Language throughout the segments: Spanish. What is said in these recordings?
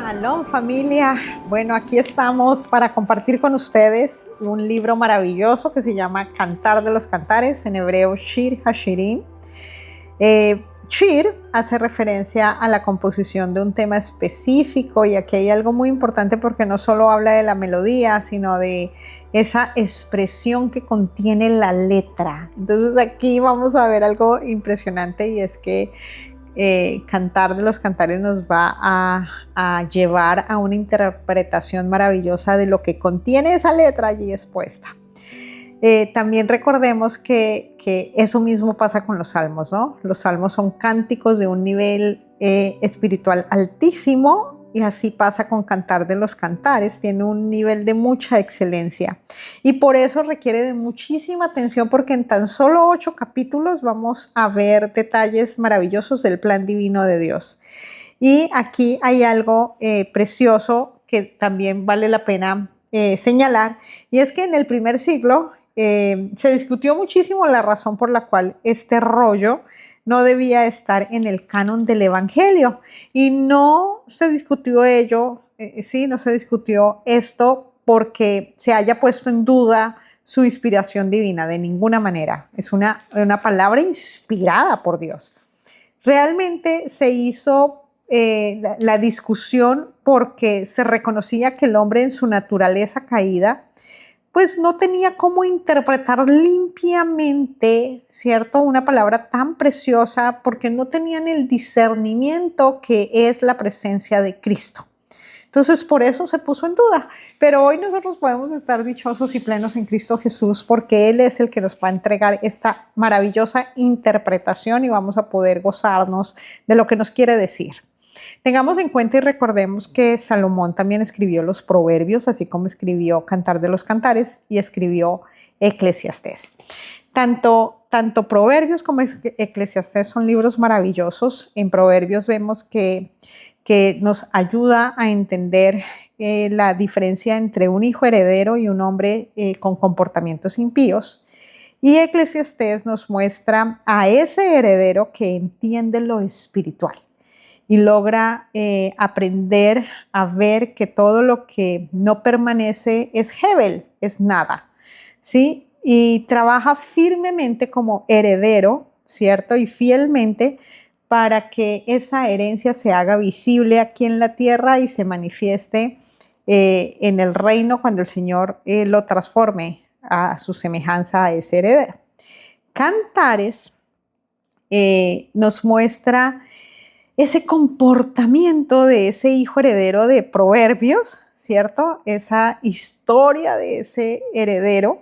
Shalom familia, bueno, aquí estamos para compartir con ustedes un libro maravilloso que se llama Cantar de los Cantares, en hebreo Shir HaShirim. Shir hace referencia a la composición de un tema específico, y aquí hay algo muy importante porque no solo habla de la melodía, sino de esa expresión que contiene la letra. Entonces aquí vamos a ver algo impresionante, y es que Cantar de los Cantares nos va a llevar a una interpretación maravillosa de lo que contiene esa letra allí expuesta. También recordemos que eso mismo pasa con los salmos, ¿no? Los salmos son cánticos de un nivel espiritual altísimo, y así pasa con Cantar de los Cantares, tiene un nivel de mucha excelencia y por eso requiere de muchísima atención, porque en tan solo 8 capítulos vamos a ver detalles maravillosos del plan divino de Dios. Y aquí hay algo precioso que también vale la pena señalar, y es que en el primer siglo se discutió muchísimo la razón por la cual este rollo no debía estar en el canon del Evangelio, y no se discutió no se discutió esto porque se haya puesto en duda su inspiración divina, de ninguna manera. Es una palabra inspirada por Dios. Realmente se hizo la discusión porque se reconocía que el hombre en su naturaleza caída pues no tenía cómo interpretar limpiamente, ¿cierto?, una palabra tan preciosa, porque no tenían el discernimiento que es la presencia de Cristo. Entonces, por eso se puso en duda. Pero hoy nosotros podemos estar dichosos y plenos en Cristo Jesús, porque Él es el que nos va a entregar esta maravillosa interpretación y vamos a poder gozarnos de lo que nos quiere decir. Tengamos en cuenta y recordemos que Salomón también escribió los Proverbios, así como escribió Cantar de los Cantares y escribió Eclesiastés. Tanto Proverbios como Eclesiastés son libros maravillosos. En Proverbios vemos que nos ayuda a entender la diferencia entre un hijo heredero y un hombre con comportamientos impíos. Y Eclesiastés nos muestra a ese heredero que entiende lo espiritual y logra aprender a ver que todo lo que no permanece es Hebel, es nada, ¿sí? Y trabaja firmemente como heredero, ¿cierto? Y fielmente para que esa herencia se haga visible aquí en la tierra y se manifieste en el reino cuando el Señor lo transforme a su semejanza a ese heredero. Cantares nos muestra ese comportamiento de ese hijo heredero de Proverbios, ¿cierto? Esa historia de ese heredero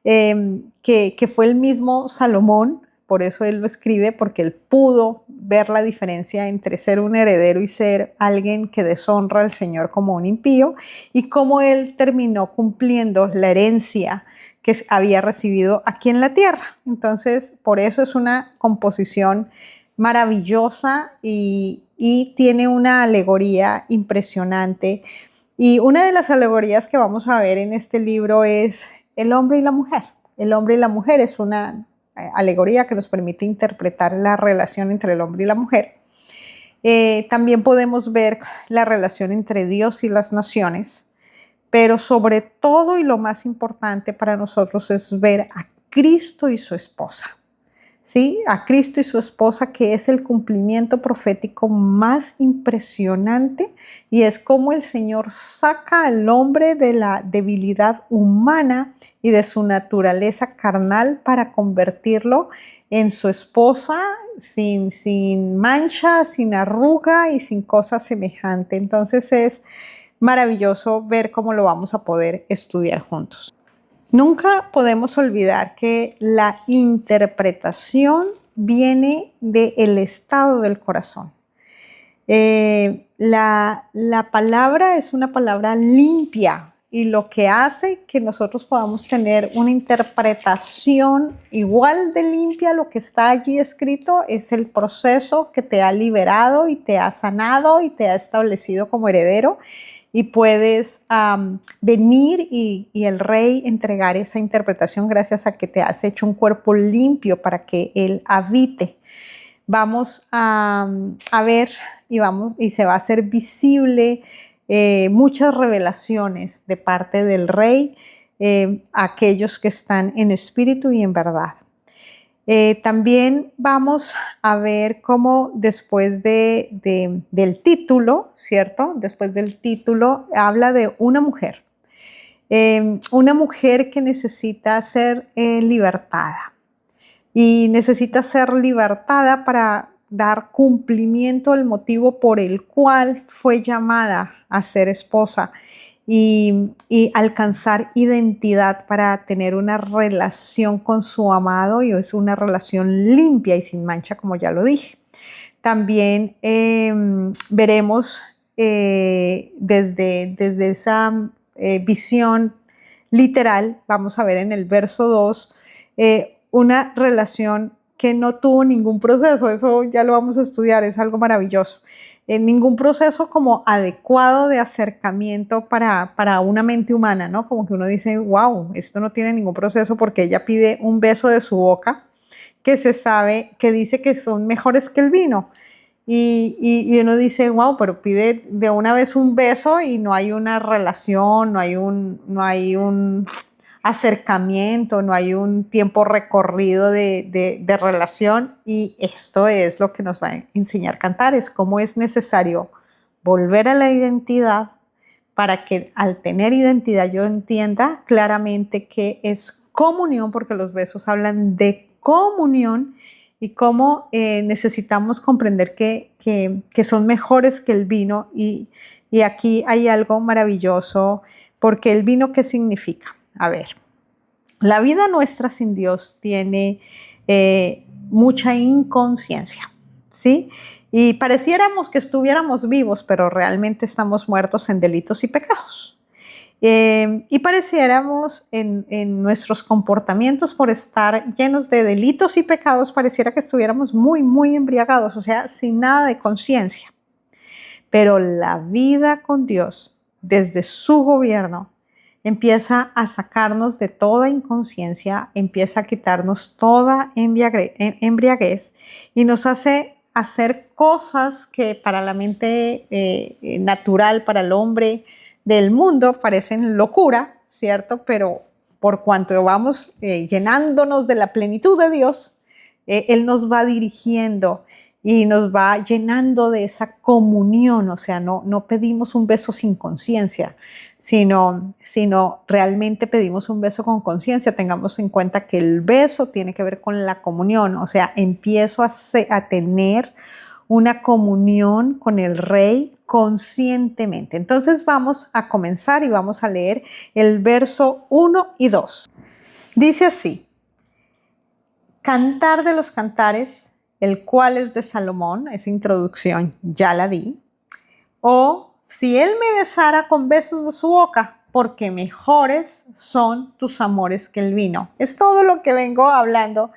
que fue el mismo Salomón. Por eso él lo escribe, porque él pudo ver la diferencia entre ser un heredero y ser alguien que deshonra al Señor como un impío, y cómo él terminó cumpliendo la herencia que había recibido aquí en la tierra. Entonces, por eso es una composición maravillosa y tiene una alegoría impresionante. Y una de las alegorías que vamos a ver en este libro es el hombre y la mujer. El hombre y la mujer es una alegoría que nos permite interpretar la relación entre el hombre y la mujer. También podemos ver la relación entre Dios y las naciones, pero sobre todo y lo más importante para nosotros es ver a Cristo y su esposa. ¿Sí? A Cristo y su esposa, que es el cumplimiento profético más impresionante, y es como el Señor saca al hombre de la debilidad humana y de su naturaleza carnal para convertirlo en su esposa sin mancha, sin arruga y sin cosa semejante. Entonces es maravilloso ver cómo lo vamos a poder estudiar juntos. Nunca podemos olvidar que la interpretación viene del estado del corazón. La palabra es una palabra limpia, y lo que hace que nosotros podamos tener una interpretación igual de limpia a lo que está allí escrito es el proceso que te ha liberado y te ha sanado y te ha establecido como heredero. Y puedes venir y el rey entregar esa interpretación gracias a que te has hecho un cuerpo limpio para que él habite. Vamos a ver y se va a hacer visible muchas revelaciones de parte del Rey a aquellos que están en espíritu y en verdad. También vamos a ver cómo después del título, ¿cierto? Después del título habla de una mujer que necesita ser libertada y necesita ser libertada para dar cumplimiento al motivo por el cual fue llamada a ser esposa y alcanzar identidad para tener una relación con su amado, y es una relación limpia y sin mancha, como ya lo dije. También veremos desde esa visión literal, vamos a ver en el verso 2, una relación que no tuvo ningún proceso. Eso ya lo vamos a estudiar, es algo maravilloso. Ningún proceso como adecuado de acercamiento para una mente humana, ¿no? Como que uno dice, wow, esto no tiene ningún proceso, porque ella pide un beso de su boca que se sabe, que dice que son mejores que el vino. Y uno dice, wow, pero pide de una vez un beso y no hay una relación, no hay un acercamiento, no hay un tiempo recorrido de relación, y esto es lo que nos va a enseñar Cantares, cómo es necesario volver a la identidad para que al tener identidad yo entienda claramente que es comunión, porque los besos hablan de comunión, y cómo necesitamos comprender que son mejores que el vino, y aquí hay algo maravilloso, porque el vino, ¿qué significa? A ver, la vida nuestra sin Dios tiene mucha inconsciencia, ¿sí? Y pareciéramos que estuviéramos vivos, pero realmente estamos muertos en delitos y pecados. Y pareciéramos en nuestros comportamientos, por estar llenos de delitos y pecados, pareciera que estuviéramos muy, muy embriagados, o sea, sin nada de conciencia. Pero la vida con Dios, desde su gobierno, empieza a sacarnos de toda inconsciencia, empieza a quitarnos toda embriaguez y nos hace hacer cosas que para la mente natural, para el hombre del mundo, parecen locura, ¿cierto? Pero por cuanto vamos llenándonos de la plenitud de Dios, Él nos va dirigiendo y nos va llenando de esa comunión. O sea, no pedimos un beso sin conciencia, sino realmente pedimos un beso con conciencia. Tengamos en cuenta que el beso tiene que ver con la comunión, o sea, empiezo a tener una comunión con el Rey conscientemente. Entonces vamos a comenzar y vamos a leer el verso 1 y 2. Dice así: Cantar de los Cantares, el cual es de Salomón. Esa introducción ya la di. O si él me besara con besos de su boca, porque mejores son tus amores que el vino. Es todo lo que vengo hablando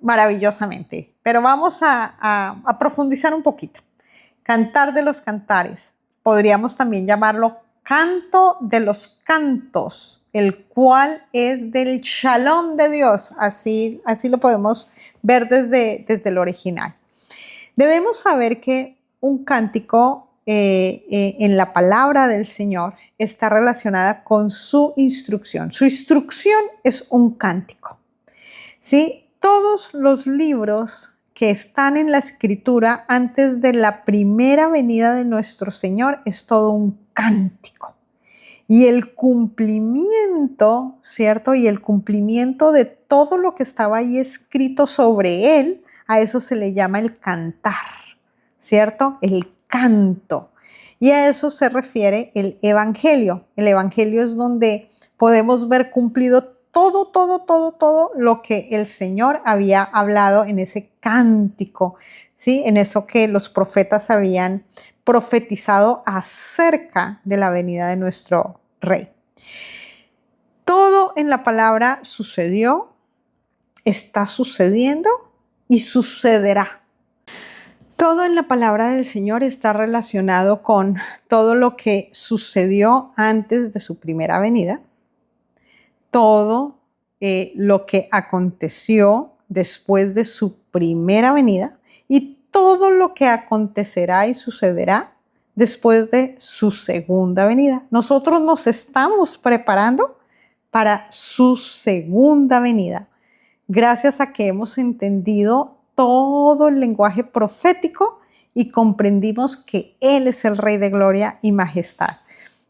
maravillosamente, pero vamos a profundizar un poquito. Cantar de los Cantares, podríamos también llamarlo canto de los cantos, el cual es del Shalom de Dios. Así lo podemos ver desde el original. Debemos saber que un cántico en la palabra del Señor está relacionada con su instrucción. Su instrucción es un cántico, ¿sí? Todos los libros que están en la Escritura antes de la primera venida de nuestro Señor es todo un cántico. Y el cumplimiento, ¿cierto? Y el cumplimiento de todo lo que estaba ahí escrito sobre Él, a eso se le llama el cantar, ¿cierto? El canto. Y a eso se refiere el Evangelio. El Evangelio es donde podemos ver cumplido todo lo que el Señor había hablado en ese cántico, ¿sí? En eso que los profetas habían profetizado acerca de la venida de nuestro Rey. Todo en la palabra sucedió, está sucediendo y sucederá. Todo en la palabra del Señor está relacionado con todo lo que sucedió antes de su primera venida, todo lo que aconteció después de su primera venida y todo lo que acontecerá y sucederá después de su segunda venida. Nosotros nos estamos preparando para su segunda venida, gracias a que hemos entendido todo el lenguaje profético y comprendimos que Él es el Rey de Gloria y Majestad.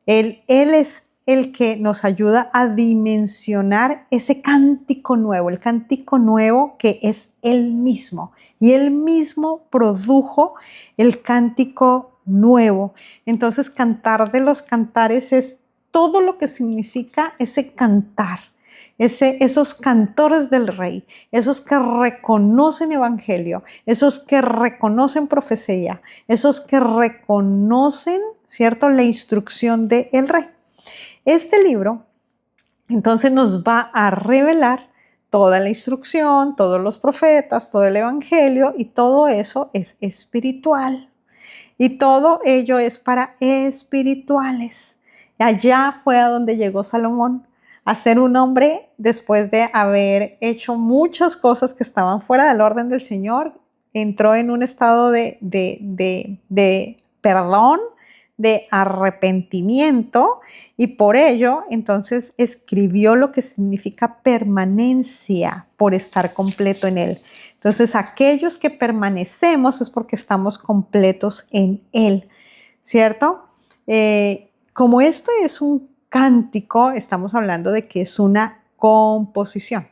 Él es el que nos ayuda a dimensionar ese cántico nuevo, el cántico nuevo que es Él mismo. Y Él mismo produjo el cántico nuevo. Entonces, Cantar de los Cantares es todo lo que significa ese cantar. Esos cantores del Rey, esos que reconocen evangelio, esos que reconocen profecía, esos que reconocen, ¿cierto?, la instrucción del Rey. Este libro, entonces, nos va a revelar toda la instrucción, todos los profetas, todo el evangelio, y todo eso es espiritual. Y todo ello es para espirituales. Allá fue a donde llegó Salomón, a ser un hombre después de haber hecho muchas cosas que estaban fuera del orden del Señor. Entró en un estado de perdón, de arrepentimiento, y por ello entonces escribió lo que significa permanencia, por estar completo en Él. Entonces, aquellos que permanecemos es porque estamos completos en Él, ¿cierto? Como este es un cántico, estamos hablando de que es una composición,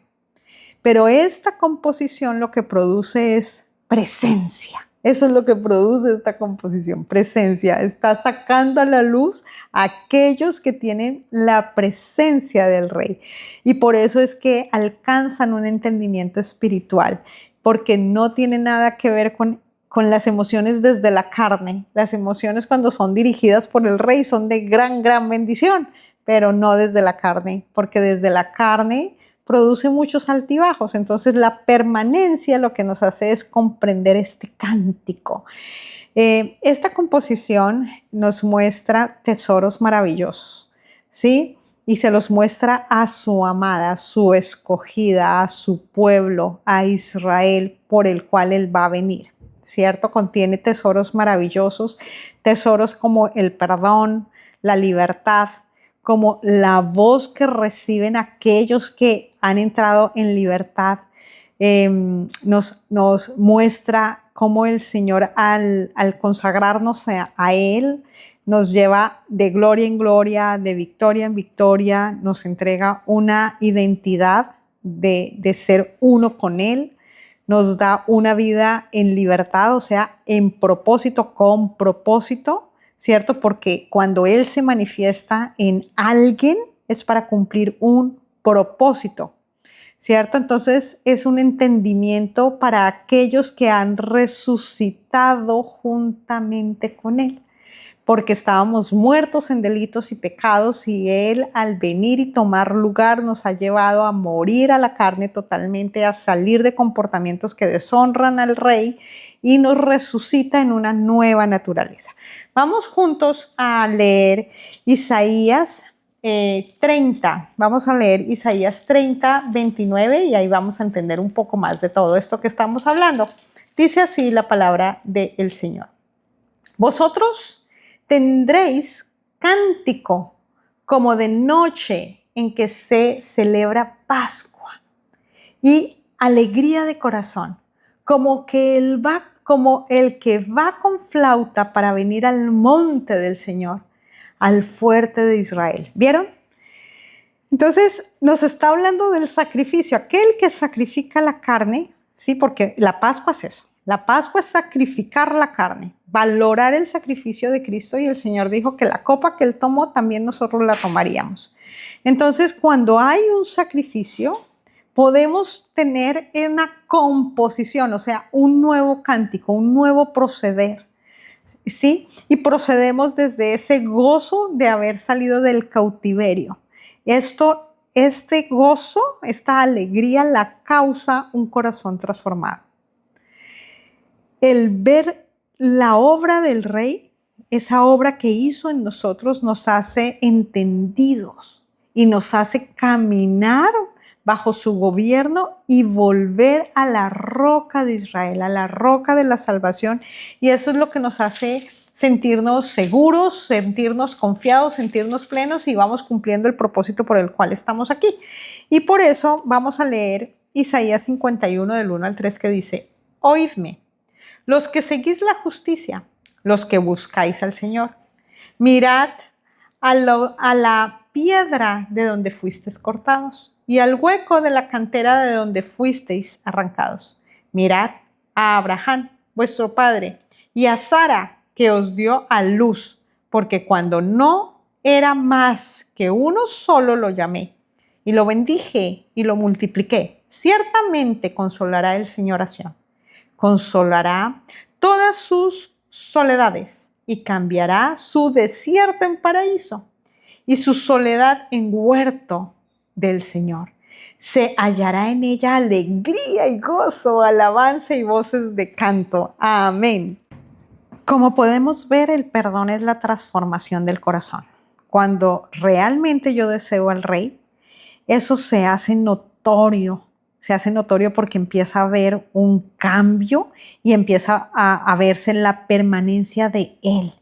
pero esta composición lo que produce es presencia. Eso es lo que produce esta composición, presencia. Está sacando a la luz a aquellos que tienen la presencia del Rey. Y por eso es que alcanzan un entendimiento espiritual, porque no tiene nada que ver con las emociones desde la carne. Las emociones, cuando son dirigidas por el Rey, son de gran bendición, pero no desde la carne, porque desde la carne produce muchos altibajos. Entonces, la permanencia lo que nos hace es comprender este cántico. Esta composición nos muestra tesoros maravillosos, ¿sí? Y se los muestra a su amada, a su escogida, a su pueblo, a Israel, por el cual Él va a venir, ¿cierto? Contiene tesoros maravillosos, tesoros como el perdón, la libertad, como la voz que reciben aquellos que han entrado en libertad. Nos muestra cómo el Señor, al consagrarnos a Él, nos lleva de gloria en gloria, de victoria en victoria, nos entrega una identidad de ser uno con Él, nos da una vida en libertad, o sea, en propósito, con propósito, ¿cierto? Porque cuando Él se manifiesta en alguien es para cumplir un propósito, ¿cierto? Entonces es un entendimiento para aquellos que han resucitado juntamente con Él, porque estábamos muertos en delitos y pecados, y Él, al venir y tomar lugar, nos ha llevado a morir a la carne totalmente, a salir de comportamientos que deshonran al Rey, y nos resucita en una nueva naturaleza. Vamos juntos a leer Isaías 30. Vamos a leer Isaías 30, 29, y ahí vamos a entender un poco más de todo esto que estamos hablando. Dice así la palabra del Señor. Vosotros tendréis cántico como de noche en que se celebra Pascua, y alegría de corazón, como el que va con flauta para venir al monte del Señor, al fuerte de Israel. ¿Vieron? Entonces nos está hablando del sacrificio, aquel que sacrifica la carne, ¿sí? Porque la Pascua es eso. La Pascua es sacrificar la carne, valorar el sacrificio de Cristo, y el Señor dijo que la copa que Él tomó también nosotros la tomaríamos. Entonces, cuando hay un sacrificio, podemos tener una composición, o sea, un nuevo cántico, un nuevo proceder, ¿sí? Y procedemos desde ese gozo de haber salido del cautiverio. Este gozo, esta alegría la causa un corazón transformado. El ver la obra del Rey, esa obra que hizo en nosotros, nos hace entendidos y nos hace caminar bajo su gobierno y volver a la roca de Israel, a la roca de la salvación. Y eso es lo que nos hace sentirnos seguros, sentirnos confiados, sentirnos plenos y vamos cumpliendo el propósito por el cual estamos aquí. Y por eso vamos a leer Isaías 51 del 1 al 3 que dice: Oídme, los que seguís la justicia, los que buscáis al Señor. Mirad a la piedra de donde fuisteis cortados y al hueco de la cantera de donde fuisteis arrancados. Mirad a Abraham, vuestro padre, y a Sara, que os dio a luz, porque cuando no era más que uno solo lo llamé, y lo bendije y lo multipliqué. Ciertamente consolará el Señor a Sión, consolará todas sus soledades y cambiará su desierto en paraíso y su soledad en huerto del Señor. Se hallará en ella alegría y gozo, alabanza y voces de canto. Amén. Como podemos ver, el perdón es la transformación del corazón. Cuando realmente yo deseo al Rey, eso se hace notorio porque empieza a haber un cambio y empieza a verse la permanencia de Él.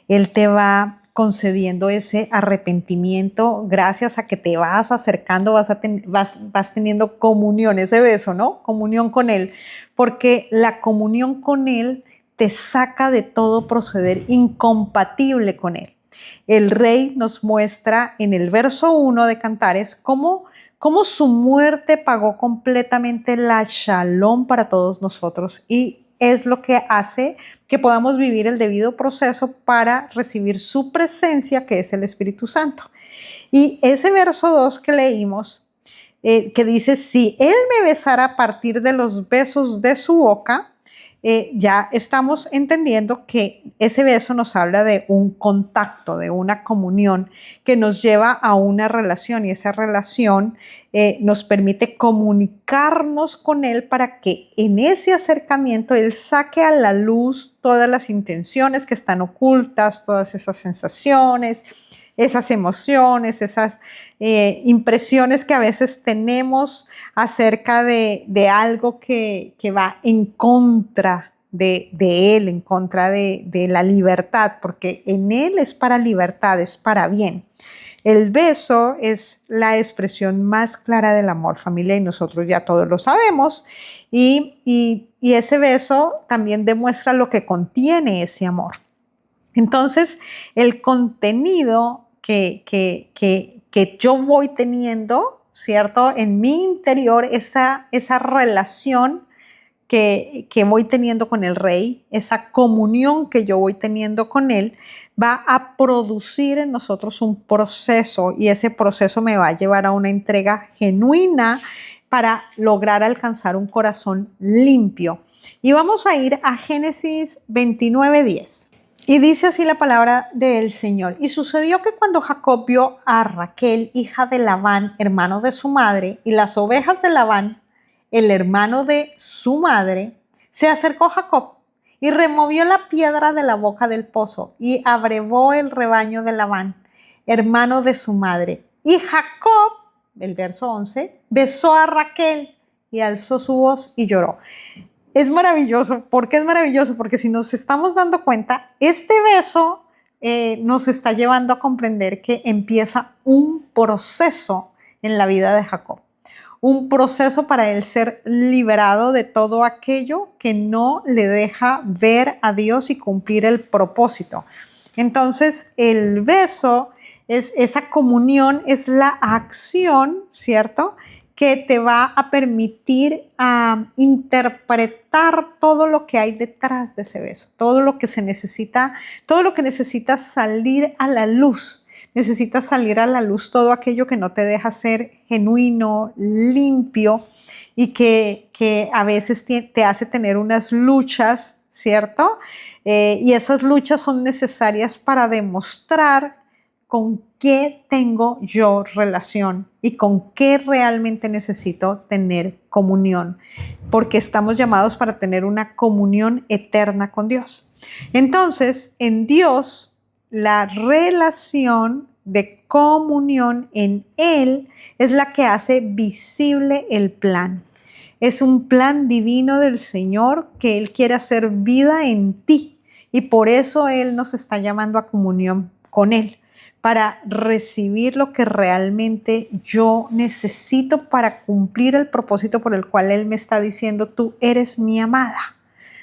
Él te va concediendo ese arrepentimiento gracias a que te vas acercando, vas teniendo comunión, ese beso, ¿no? Comunión con Él, porque la comunión con Él te saca de todo proceder incompatible con Él. El Rey nos muestra en el verso 1 de Cantares cómo su muerte pagó completamente la shalom para todos nosotros y es lo que hace que podamos vivir el debido proceso para recibir su presencia, que es el Espíritu Santo. Y ese verso 2 que leímos, que dice: si Él me besara a partir de los besos de su boca, ya estamos entendiendo que ese beso nos habla de un contacto, de una comunión que nos lleva a una relación y esa relación nos permite comunicarnos con Él para que en ese acercamiento Él saque a la luz todas las intenciones que están ocultas, todas esas sensaciones, esas emociones, esas impresiones que a veces tenemos acerca de algo que va en contra de Él, en contra de la libertad, porque en Él es para libertad, es para bien. El beso es la expresión más clara del amor, familia, y nosotros ya todos lo sabemos. Y ese beso también demuestra lo que contiene ese amor. Entonces, el contenido que yo voy teniendo, ¿cierto? En mi interior, esa relación que voy teniendo con el Rey, esa comunión que yo voy teniendo con Él, va a producir en nosotros un proceso y ese proceso me va a llevar a una entrega genuina para lograr alcanzar un corazón limpio. Y vamos a ir a Génesis 29:10. Y dice así la palabra del Señor. Y sucedió que cuando Jacob vio a Raquel, hija de Labán, hermano de su madre, y las ovejas de Labán, el hermano de su madre, se acercó Jacob y removió la piedra de la boca del pozo y abrevó el rebaño de Labán, hermano de su madre. Y Jacob, el verso 11, besó a Raquel y alzó su voz y lloró. Es maravilloso. ¿Por qué es maravilloso? Porque si nos estamos dando cuenta, este beso nos está llevando a comprender que empieza un proceso en la vida de Jacob. Un proceso para él ser liberado de todo aquello que no le deja ver a Dios y cumplir el propósito. Entonces, el beso, esa comunión, es la acción, ¿cierto?, que te va a permitir interpretar todo lo que hay detrás de ese beso, todo lo que necesita salir a la luz. Necesita salir a la luz todo aquello que no te deja ser genuino, limpio y que a veces te hace tener unas luchas, ¿cierto? Y esas luchas son necesarias para demostrar con qué tengo yo relación y con qué realmente necesito tener comunión, porque estamos llamados para tener una comunión eterna con Dios. Entonces, en Dios, la relación de comunión en Él es la que hace visible el plan. Es un plan divino del Señor que Él quiere hacer vida en ti y por eso Él nos está llamando a comunión con Él, para recibir lo que realmente yo necesito para cumplir el propósito por el cual Él me está diciendo, tú eres mi amada.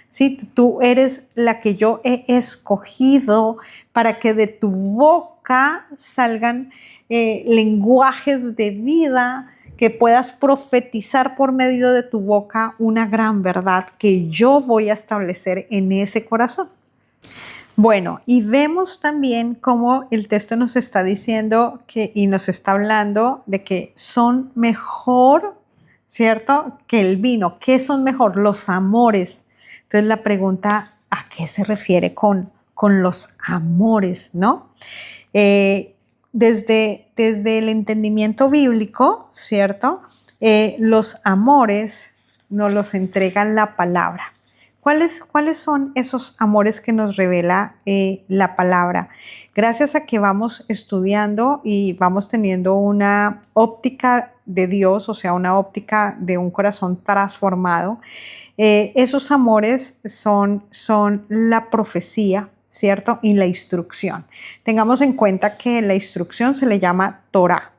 ¿Sí? Tú eres la que yo he escogido para que de tu boca salgan lenguajes de vida, que puedas profetizar por medio de tu boca una gran verdad que yo voy a establecer en ese corazón. Bueno, y vemos también cómo el texto nos está diciendo y nos está hablando de que son mejor, ¿cierto?, que el vino. ¿Qué son mejor? Los amores. Entonces la pregunta, ¿a qué se refiere con los amores, no? Desde el entendimiento bíblico, ¿cierto? Los amores nos los entrega la palabra. ¿Cuáles son esos amores que nos revela la palabra? Gracias a que vamos estudiando y vamos teniendo una óptica de Dios, o sea, una óptica de un corazón transformado, esos amores son la profecía, ¿cierto? Y la instrucción. Tengamos en cuenta que la instrucción se le llama Torah.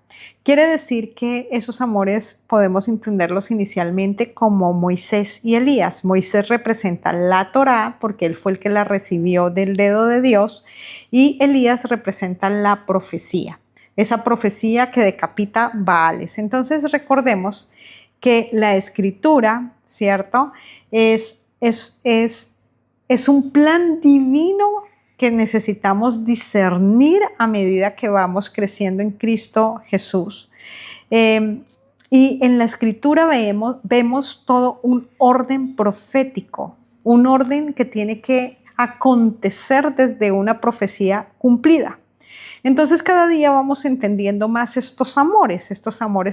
Quiere decir que esos amores podemos entenderlos inicialmente como Moisés y Elías. Moisés representa la Torá porque él fue el que la recibió del dedo de Dios y Elías representa la profecía, esa profecía que decapita Baales. Entonces recordemos que la escritura, ¿cierto? Es un plan divino que necesitamos discernir a medida que vamos creciendo en Cristo Jesús. Y en la escritura vemos todo un orden profético, un orden que tiene que acontecer desde una profecía cumplida. Entonces cada día vamos entendiendo más estos amores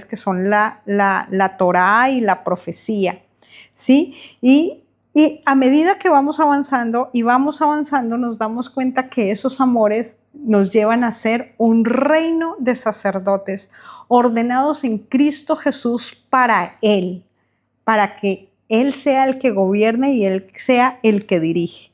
que son la Torá y la profecía, ¿sí? Y a medida que vamos avanzando nos damos cuenta que esos amores nos llevan a ser un reino de sacerdotes ordenados en Cristo Jesús para Él, para que Él sea el que gobierne y Él sea el que dirige.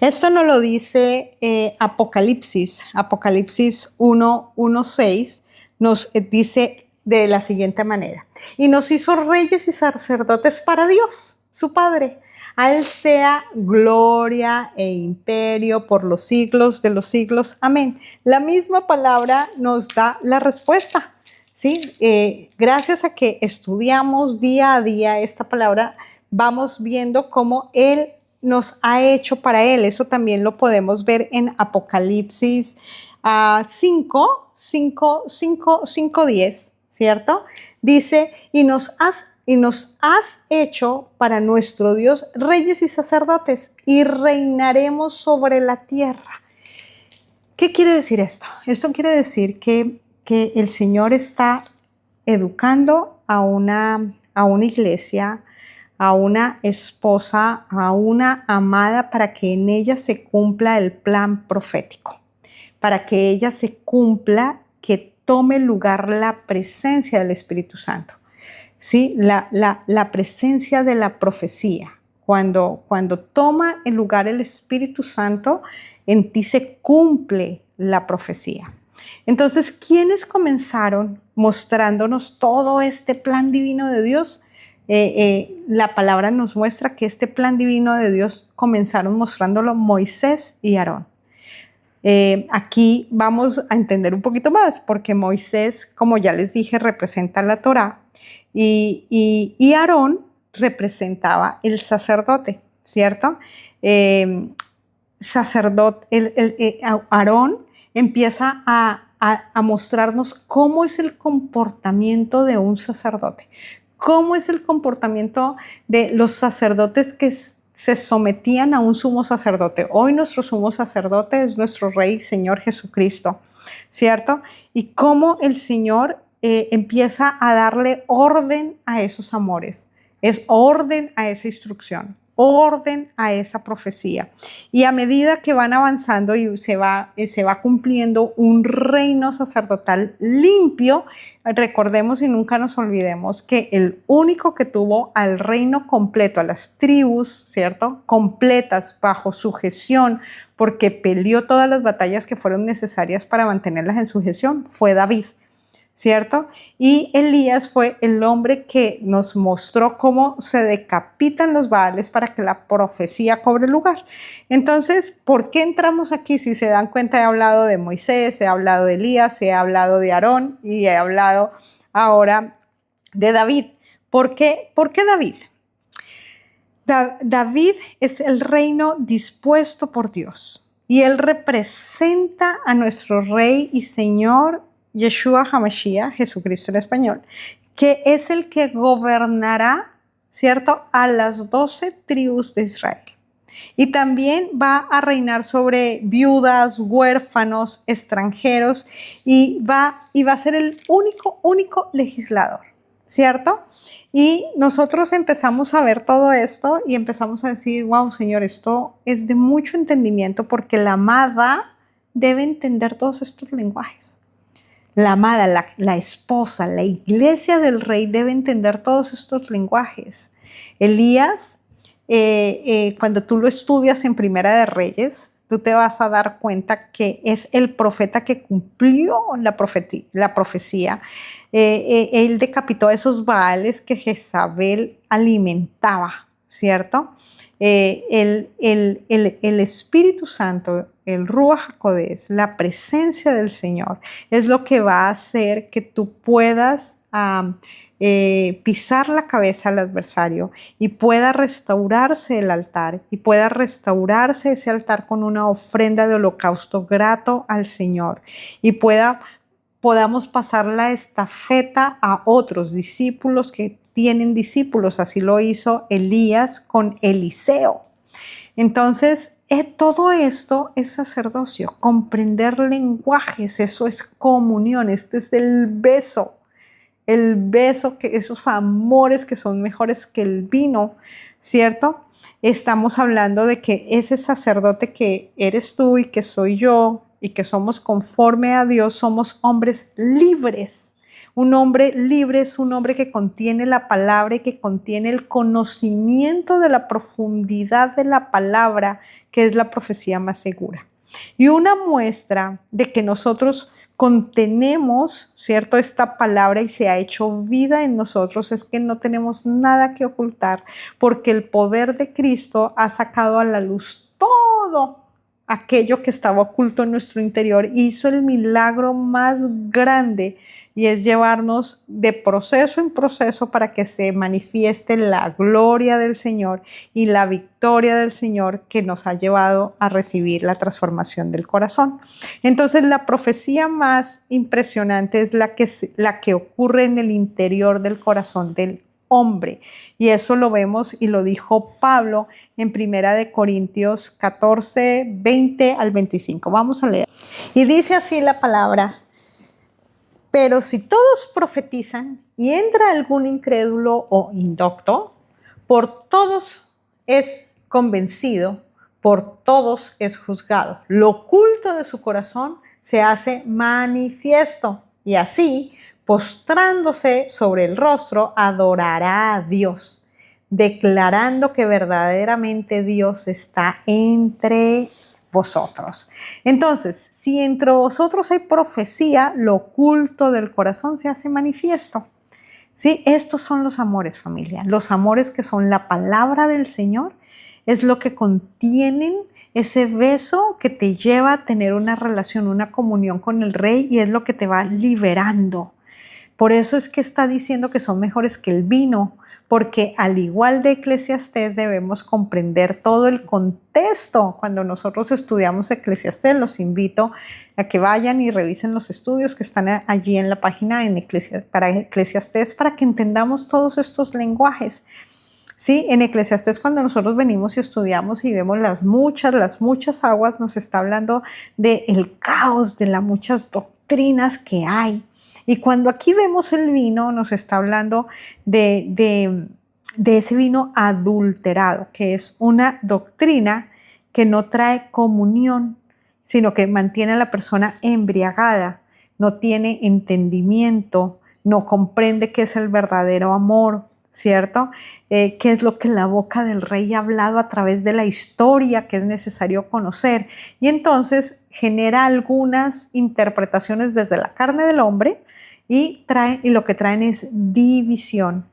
Esto nos lo dice Apocalipsis 1:6, nos dice de la siguiente manera: y nos hizo reyes y sacerdotes para Dios, su Padre. A Él sea gloria e imperio por los siglos de los siglos. Amén. La misma palabra nos da la respuesta, ¿sí? Gracias a que estudiamos día a día esta palabra, vamos viendo cómo Él nos ha hecho para Él. Eso también lo podemos ver en Apocalipsis 5:10, ¿cierto? Dice, y nos has hecho para nuestro Dios reyes y sacerdotes y reinaremos sobre la tierra. ¿Qué quiere decir esto? Esto quiere decir que el Señor está educando a una iglesia, a una esposa, a una amada, para que en ella se cumpla el plan profético, para que ella se cumpla, que tome lugar la presencia del Espíritu Santo. ¿Sí? La presencia de la profecía. Cuando toma el lugar el Espíritu Santo, en ti se cumple la profecía. Entonces, ¿quiénes comenzaron mostrándonos todo este plan divino de Dios? La palabra nos muestra que este plan divino de Dios comenzaron mostrándolo Moisés y Aarón. Aquí vamos a entender un poquito más, porque Moisés, como ya les dije, representa la Torá, y Aarón representaba el sacerdote, ¿cierto? Aarón empieza a mostrarnos cómo es el comportamiento de un sacerdote, cómo es el comportamiento de los sacerdotes que se sometían a un sumo sacerdote. Hoy nuestro sumo sacerdote es nuestro Rey, Señor Jesucristo, ¿cierto? Y cómo el Señor empieza a darle orden a esos amores, es orden a esa instrucción. orden a esa profecía. Y a medida que van avanzando y se va cumpliendo un reino sacerdotal limpio, recordemos y nunca nos olvidemos que el único que tuvo al reino completo, a las tribus, ¿cierto?, completas bajo sujeción, porque peleó todas las batallas que fueron necesarias para mantenerlas en sujeción, fue David, ¿cierto? Y Elías fue el hombre que nos mostró cómo se decapitan los Baales para que la profecía cobre lugar. Entonces, ¿por qué entramos aquí? Si se dan cuenta, he hablado de Moisés, he hablado de Elías, he hablado de Aarón y he hablado ahora de David. ¿Por qué David? David es el reino dispuesto por Dios y él representa a nuestro Rey y Señor Yeshua HaMashiach, Jesucristo en español, que es el que gobernará, ¿cierto?, a las 12 tribus de Israel. Y también va a reinar sobre viudas, huérfanos, extranjeros y va a ser el único legislador, ¿cierto? Y nosotros empezamos a ver todo esto y empezamos a decir, wow, Señor, esto es de mucho entendimiento porque la amada debe entender todos estos lenguajes. La amada, la esposa, la iglesia del rey debe entender todos estos lenguajes. Elías, cuando tú lo estudias en Primera de Reyes, tú te vas a dar cuenta que es el profeta que cumplió la profecía. Él decapitó a esos Baales que Jezabel alimentaba, ¿cierto? El Espíritu Santo, el Ruach HaKodesh, la presencia del Señor, es lo que va a hacer que tú puedas pisar la cabeza al adversario y pueda restaurarse el altar y pueda restaurarse ese altar con una ofrenda de holocausto grato al Señor y podamos pasar la estafeta a otros discípulos que tienen discípulos. Así lo hizo Elías con Eliseo. Entonces, todo esto es sacerdocio, comprender lenguajes, eso es comunión, este es el beso, que esos amores que son mejores que el vino, ¿cierto? Estamos hablando de que ese sacerdote que eres tú y que soy yo y que somos conforme a Dios, somos hombres libres. Un hombre libre es un hombre que contiene la palabra y que contiene el conocimiento de la profundidad de la palabra, que es la profecía más segura. Y una muestra de que nosotros contenemos, ¿cierto?, esta palabra y se ha hecho vida en nosotros es que no tenemos nada que ocultar, porque el poder de Cristo ha sacado a la luz todo aquello que estaba oculto en nuestro interior. Hizo el milagro más grande y es llevarnos de proceso en proceso para que se manifieste la gloria del Señor y la victoria del Señor que nos ha llevado a recibir la transformación del corazón. Entonces, la profecía más impresionante es la que ocurre en el interior del corazón del hombre. Y eso lo vemos y lo dijo Pablo en 1 Corintios 14, 20 al 25. Vamos a leer. Y dice así la palabra: pero si todos profetizan y entra algún incrédulo o indocto, por todos es convencido, por todos es juzgado. Lo oculto de su corazón se hace manifiesto y así, postrándose sobre el rostro, adorará a Dios, declarando que verdaderamente Dios está entre vosotros. Entonces, si entre vosotros hay profecía, lo oculto del corazón se hace manifiesto. ¿Sí? Estos son los amores, familia. Los amores que son la palabra del Señor es lo que contienen ese beso que te lleva a tener una relación, una comunión con el Rey y es lo que te va liberando. Por eso es que está diciendo que son mejores que el vino, porque al igual de Eclesiastés debemos comprender todo el contexto. Cuando nosotros estudiamos Eclesiastés, los invito a que vayan y revisen los estudios que están allí en la página para Eclesiastés para que entendamos todos estos lenguajes. Sí, en Eclesiastés cuando nosotros venimos y estudiamos y vemos las muchas aguas, nos está hablando del caos, de las muchas doctrinas que hay. Y cuando aquí vemos el vino, nos está hablando de de ese vino adulterado, que es una doctrina que no trae comunión, sino que mantiene a la persona embriagada, no tiene entendimiento, no comprende qué es el verdadero amor, ¿cierto? Qué es lo que la boca del rey ha hablado a través de la historia que es necesario conocer. Y entonces genera algunas interpretaciones desde la carne del hombre y lo que traen es división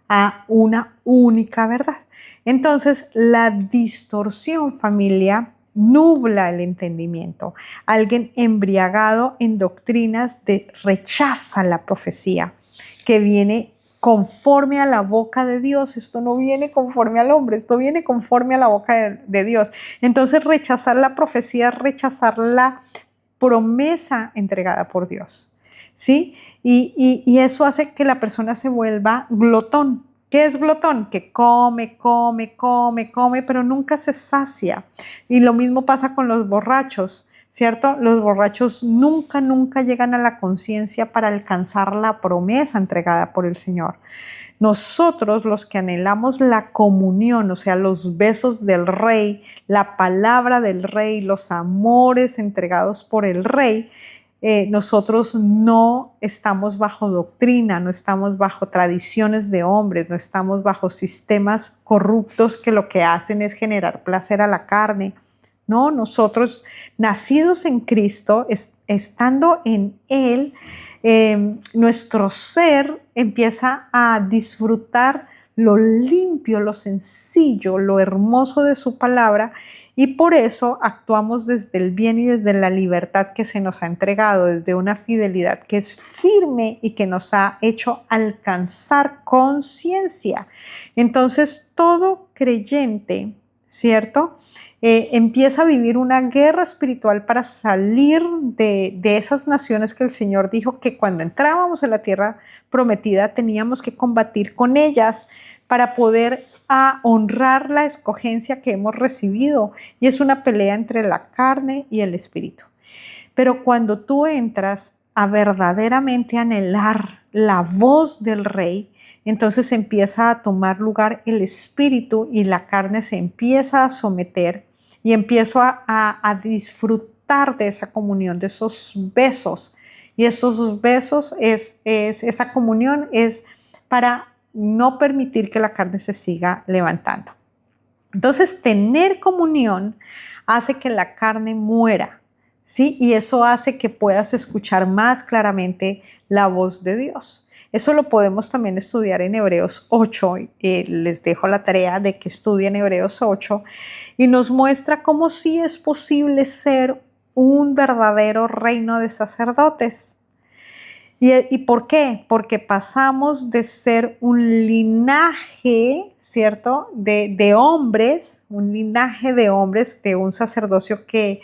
a una única verdad. Entonces, la distorsión, familia, nubla el entendimiento. Alguien embriagado en doctrinas rechaza la profecía que viene conforme a la boca de Dios. Esto no viene conforme al hombre, esto viene conforme a la boca de Dios. Entonces, rechazar la profecía, rechazar la promesa entregada por Dios. ¿Sí? Y eso hace que la persona se vuelva glotón. ¿Qué es glotón? Que come, pero nunca se sacia. Y lo mismo pasa con los borrachos, ¿cierto? Los borrachos nunca llegan a la conciencia para alcanzar la promesa entregada por el Señor. Nosotros, los que anhelamos la comunión, o sea, los besos del Rey, la palabra del Rey, los amores entregados por el Rey, nosotros no estamos bajo doctrina, no estamos bajo tradiciones de hombres, no estamos bajo sistemas corruptos que lo que hacen es generar placer a la carne. No, nosotros nacidos en Cristo, estando en Él, nuestro ser empieza a disfrutar lo limpio, lo sencillo, lo hermoso de su palabra, y por eso actuamos desde el bien y desde la libertad que se nos ha entregado, desde una fidelidad que es firme y que nos ha hecho alcanzar conciencia. Entonces, todo creyente, ¿cierto? Empieza a vivir una guerra espiritual para salir de esas naciones que el Señor dijo que cuando entrábamos en la tierra prometida teníamos que combatir con ellas para poder honrar la escogencia que hemos recibido. Y es una pelea entre la carne y el espíritu. Pero cuando tú entras a verdaderamente anhelar la voz del Rey, entonces empieza a tomar lugar el espíritu y la carne se empieza a someter y empiezo a disfrutar de esa comunión, de esos besos. Y esos besos, esa comunión es para no permitir que la carne se siga levantando. Entonces, tener comunión hace que la carne muera, ¿sí? Y eso hace que puedas escuchar más claramente la voz de Dios. Eso lo podemos también estudiar en Hebreos 8. Les dejo la tarea de que estudien Hebreos 8 y nos muestra cómo sí es posible ser un verdadero reino de sacerdotes. ¿Y por qué? Porque pasamos de ser un linaje, ¿cierto? De hombres, un linaje de hombres, de un sacerdocio que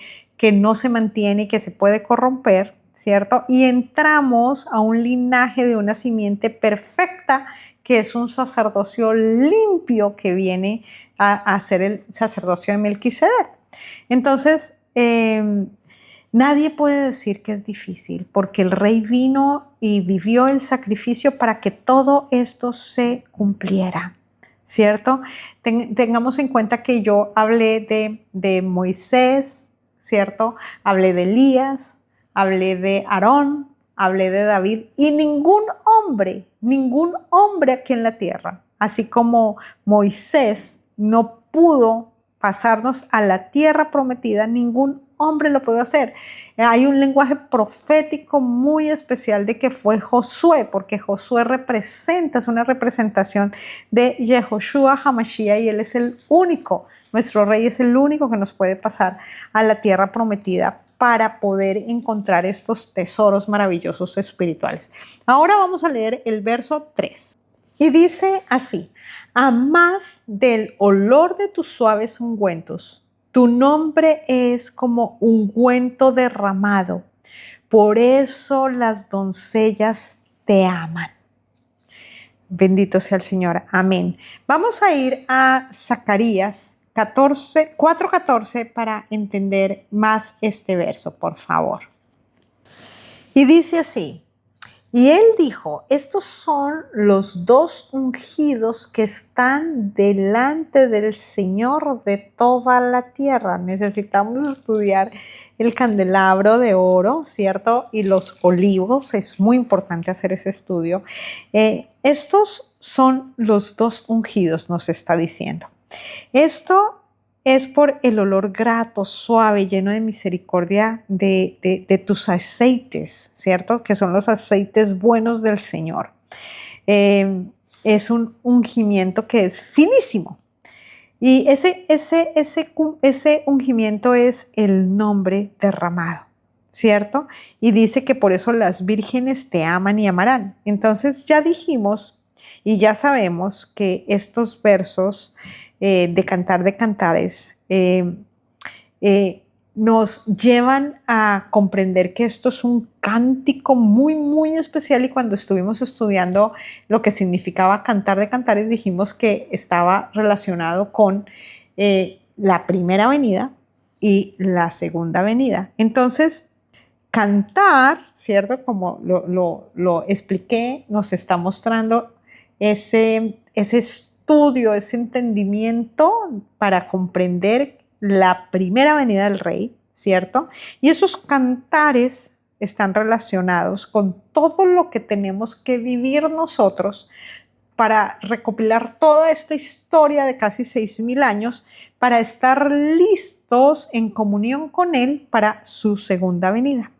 no se mantiene y que se puede corromper, ¿cierto? Y entramos a un linaje de una simiente perfecta, que es un sacerdocio limpio que viene a ser el sacerdocio de Melquisedec. Entonces, nadie puede decir que es difícil porque el Rey vino y vivió el sacrificio para que todo esto se cumpliera, ¿cierto? Tengamos en cuenta que yo hablé de Moisés, ¿cierto? Hablé de Elías, hablé de Aarón, hablé de David y ningún hombre aquí en la tierra, así como Moisés no pudo pasarnos a la tierra prometida, ningún hombre lo puede hacer. Hay un lenguaje profético muy especial de que fue Josué, porque Josué es una representación de Yehoshua HaMashiach y él es el único, nuestro rey es el único que nos puede pasar a la tierra prometida para poder encontrar estos tesoros maravillosos espirituales. Ahora vamos a leer el verso 3 y dice así: a más del olor de tus suaves ungüentos, tu nombre es como ungüento derramado, por eso las doncellas te aman. Bendito sea el Señor, amén. Vamos a ir a Zacarías 4:14 para entender más este verso, por favor. Y dice así: Y él dijo, estos son los dos ungidos que están delante del Señor de toda la tierra. Necesitamos estudiar el candelabro de oro, ¿cierto? Y los olivos, es muy importante hacer ese estudio. Estos son los dos ungidos, nos está diciendo. Esto es por el olor grato, suave, lleno de misericordia de tus aceites, ¿cierto? Que son los aceites buenos del Señor. Es un ungimiento que es finísimo. Y ese ungimiento es el nombre derramado, ¿cierto? Y dice que por eso las vírgenes te aman y amarán. Entonces ya dijimos y ya sabemos que estos versos de Cantar de Cantares nos llevan a comprender que esto es un cántico muy, muy especial, y cuando estuvimos estudiando lo que significaba Cantar de Cantares dijimos que estaba relacionado con la primera venida y la segunda venida. Entonces, cantar, ¿cierto? Como lo expliqué, nos está mostrando ese estudio, ese entendimiento para comprender la primera venida del Rey, ¿cierto? Y esos cantares están relacionados con todo lo que tenemos que vivir nosotros para recopilar toda esta historia de casi 6.000 años para estar listos en comunión con Él para su segunda venida.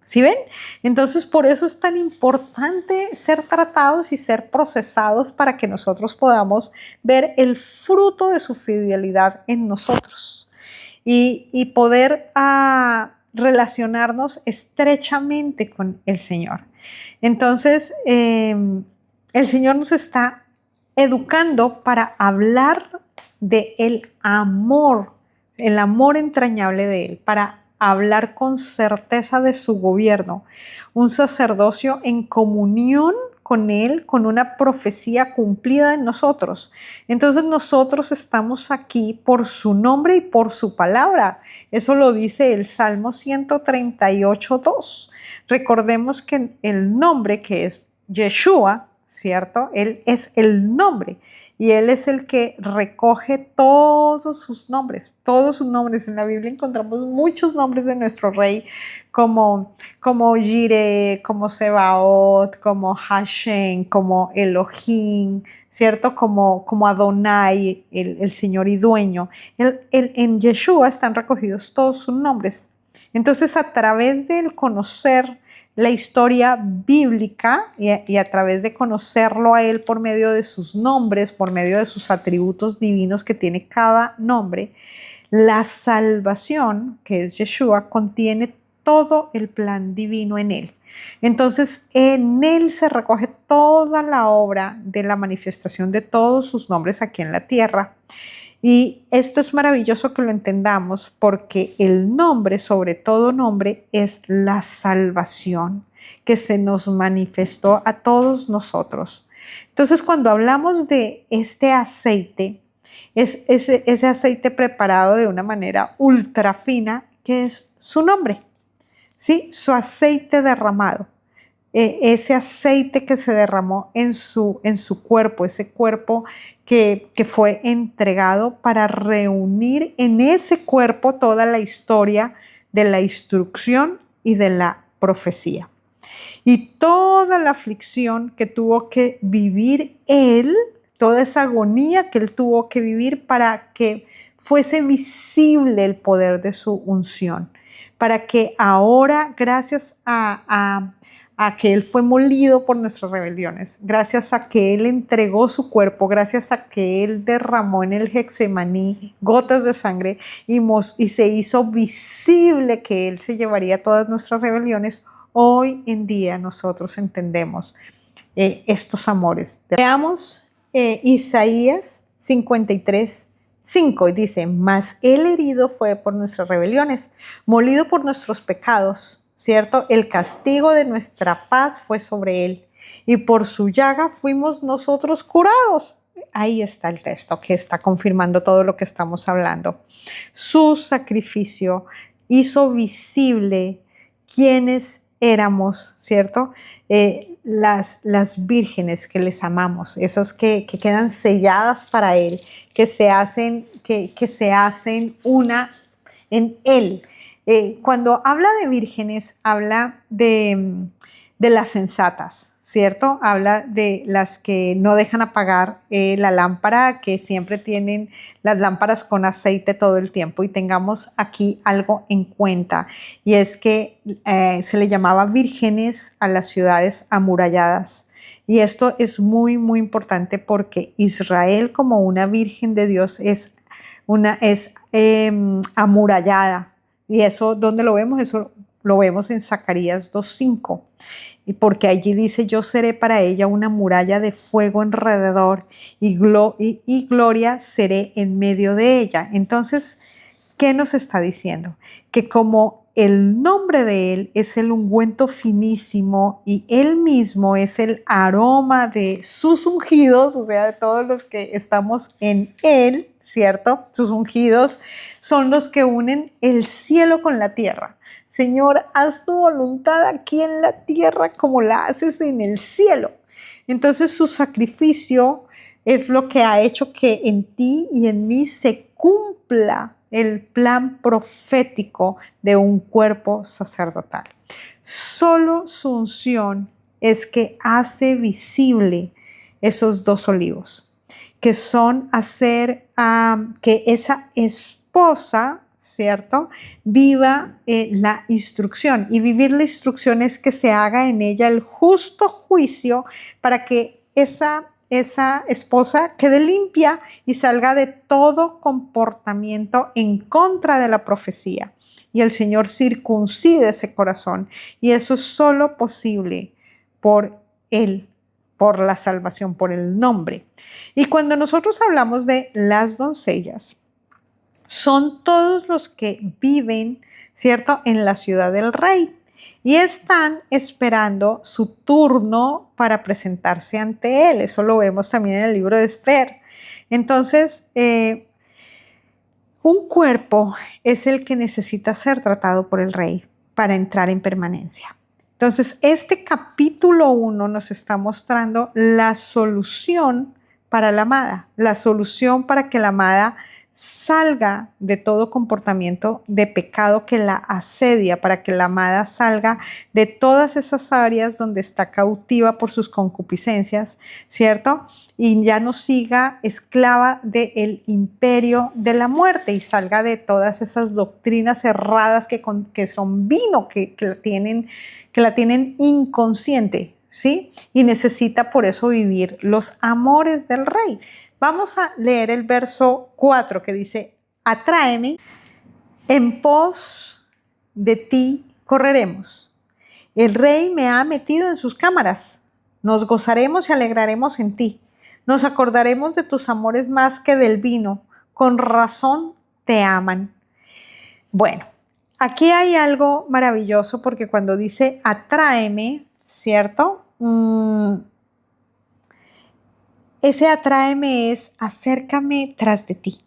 ¿Sí ven? Entonces, por eso es tan importante ser tratados y ser procesados para que nosotros podamos ver el fruto de su fidelidad en nosotros y poder relacionarnos estrechamente con el Señor. Entonces, el Señor nos está educando para hablar de el amor entrañable de Él, para hablar con certeza de su gobierno, un sacerdocio en comunión con Él, con una profecía cumplida en nosotros. Entonces nosotros estamos aquí por su nombre y por su palabra. Eso lo dice el Salmo 138:2. Recordemos que el nombre, que es Yeshua, ¿cierto? Él es el nombre y Él es el que recoge todos sus nombres. En la Biblia encontramos muchos nombres de nuestro Rey, como Jireh, como Sebaot, como Hashem, como Elohim, ¿cierto? Como Adonai, el Señor y dueño. En Yeshua están recogidos todos sus nombres. Entonces, a través del conocer la historia bíblica y a través de conocerlo a Él por medio de sus nombres, por medio de sus atributos divinos que tiene cada nombre, la salvación, que es Yeshua, contiene todo el plan divino en Él. Entonces, en Él se recoge toda la obra de la manifestación de todos sus nombres aquí en la tierra. Y esto es maravilloso que lo entendamos, porque el nombre, sobre todo nombre, es la salvación que se nos manifestó a todos nosotros. Entonces, cuando hablamos de este aceite, es ese aceite preparado de una manera ultra fina, que es su nombre, ¿sí? Su aceite derramado. Ese aceite que se derramó en su cuerpo, ese cuerpo que fue entregado para reunir en ese cuerpo toda la historia de la instrucción y de la profecía. Y toda la aflicción que tuvo que vivir Él, toda esa agonía que Él tuvo que vivir para que fuese visible el poder de su unción, para que ahora, gracias a que Él fue molido por nuestras rebeliones, gracias a que Él entregó su cuerpo, gracias a que Él derramó en el Getsemaní gotas de sangre y se hizo visible que Él se llevaría todas nuestras rebeliones, hoy en día nosotros entendemos estos amores. Veamos Isaías 53:5, y dice: mas Él herido fue por nuestras rebeliones, molido por nuestros pecados, ¿cierto? El castigo de nuestra paz fue sobre Él, y por su llaga fuimos nosotros curados. Ahí está el texto que está confirmando todo lo que estamos hablando. Su sacrificio hizo visible quién es éramos, ¿cierto? Las vírgenes que les amamos, esos que quedan selladas para Él, que se hacen una en Él. Cuando habla de vírgenes, habla de las sensatas, ¿cierto? Habla de las que no dejan apagar la lámpara, que siempre tienen las lámparas con aceite todo el tiempo. Y tengamos aquí algo en cuenta, y es que se le llamaba vírgenes a las ciudades amuralladas. Y esto es muy, muy importante porque Israel, como una virgen de Dios, es amurallada. ¿Y eso dónde lo vemos? Eso lo vemos en Zacarías 2:5. Y porque allí dice: yo seré para ella una muralla de fuego alrededor y gloria seré en medio de ella. Entonces, ¿qué nos está diciendo? Que como el nombre de Él es el ungüento finísimo y Él mismo es el aroma de sus ungidos, o sea, de todos los que estamos en Él, ¿cierto? Sus ungidos son los que unen el cielo con la tierra. Señor, haz tu voluntad aquí en la tierra como la haces en el cielo. Entonces su sacrificio es lo que ha hecho que en ti y en mí se cumpla el plan profético de un cuerpo sacerdotal. Solo su unción es que hace visible esos dos olivos, que son hacer que esa esposa, ¿cierto?, viva la instrucción. Y vivir la instrucción es que se haga en ella el justo juicio para que esa esposa quede limpia y salga de todo comportamiento en contra de la profecía. Y el Señor circuncide ese corazón. Y eso es solo posible por Él, por la salvación, por el nombre. Y cuando nosotros hablamos de las doncellas, son todos los que viven, ¿cierto?, en la ciudad del rey y están esperando su turno para presentarse ante él. Eso lo vemos también en el libro de Esther. Entonces, un cuerpo es el que necesita ser tratado por el rey para entrar en permanencia. Entonces, este capítulo 1 nos está mostrando la solución para la amada, la solución para que la amada salga de todo comportamiento de pecado que la asedia, para que la amada salga de todas esas áreas donde está cautiva por sus concupiscencias, ¿cierto? Y ya no siga esclava del imperio de la muerte y salga de todas esas doctrinas erradas que son vino, que la tienen inconsciente, ¿sí? Y necesita por eso vivir los amores del rey. Vamos a leer el verso 4 que dice: atráeme, en pos de ti correremos. El rey me ha metido en sus cámaras. Nos gozaremos y alegraremos en ti. Nos acordaremos de tus amores más que del vino. Con razón te aman. Bueno, aquí hay algo maravilloso porque cuando dice atráeme, ¿cierto? Ese atráeme es acércame tras de ti.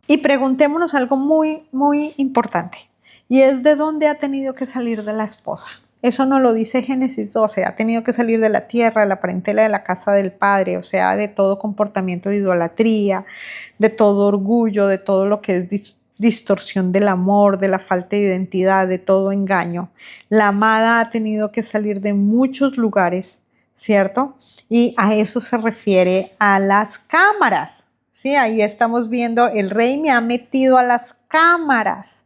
Y preguntémonos algo muy, muy importante. Y es: ¿de dónde ha tenido que salir de la esposa? Eso nos lo dice Génesis 12. Ha tenido que salir de la tierra, de la parentela, de la casa del padre, o sea, de todo comportamiento de idolatría, de todo orgullo, de todo lo que es distorsión del amor, de la falta de identidad, de todo engaño. La amada ha tenido que salir de muchos lugares, ¿cierto? Y a eso se refiere a las cámaras, ¿sí? Ahí estamos viendo: el rey me ha metido a las cámaras.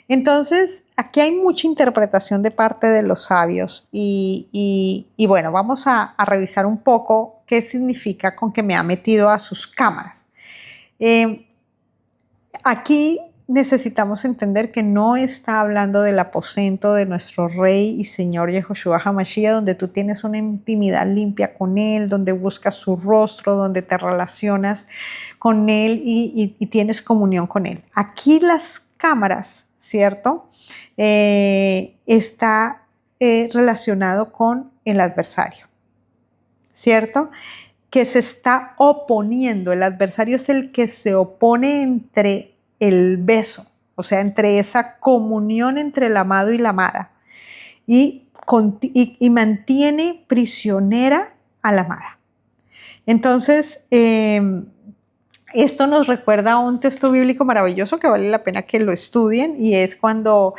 Entonces, aquí hay mucha interpretación de parte de los sabios y bueno, vamos a revisar un poco qué significa con que me ha metido a sus cámaras. Aquí necesitamos entender que no está hablando del aposento de nuestro Rey y Señor Yehoshua HaMashiach, donde tú tienes una intimidad limpia con Él, donde buscas su rostro, donde te relacionas con Él y tienes comunión con Él. Aquí las cámaras, ¿cierto? Está relacionado con el adversario, ¿cierto? Que se está oponiendo. El adversario es el que se opone entre el beso, o sea, entre esa comunión entre el amado y la amada. y mantiene prisionera a la amada. Entonces, esto nos recuerda a un texto bíblico maravilloso que vale la pena que lo estudien, y es cuando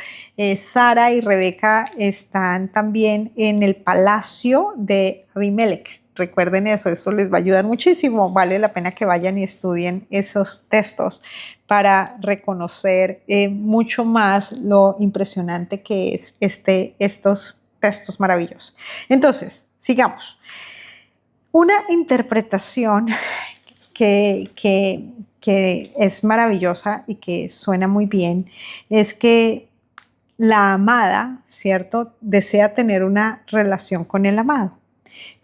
Sara y Rebeca están también en el palacio de Abimelech. Recuerden eso, esto les va a ayudar muchísimo. Vale la pena que vayan y estudien esos textos para reconocer mucho más lo impresionante que es estos textos maravillosos. Entonces, sigamos. Una interpretación que es maravillosa y que suena muy bien es que la amada, ¿cierto?, desea tener una relación con el amado,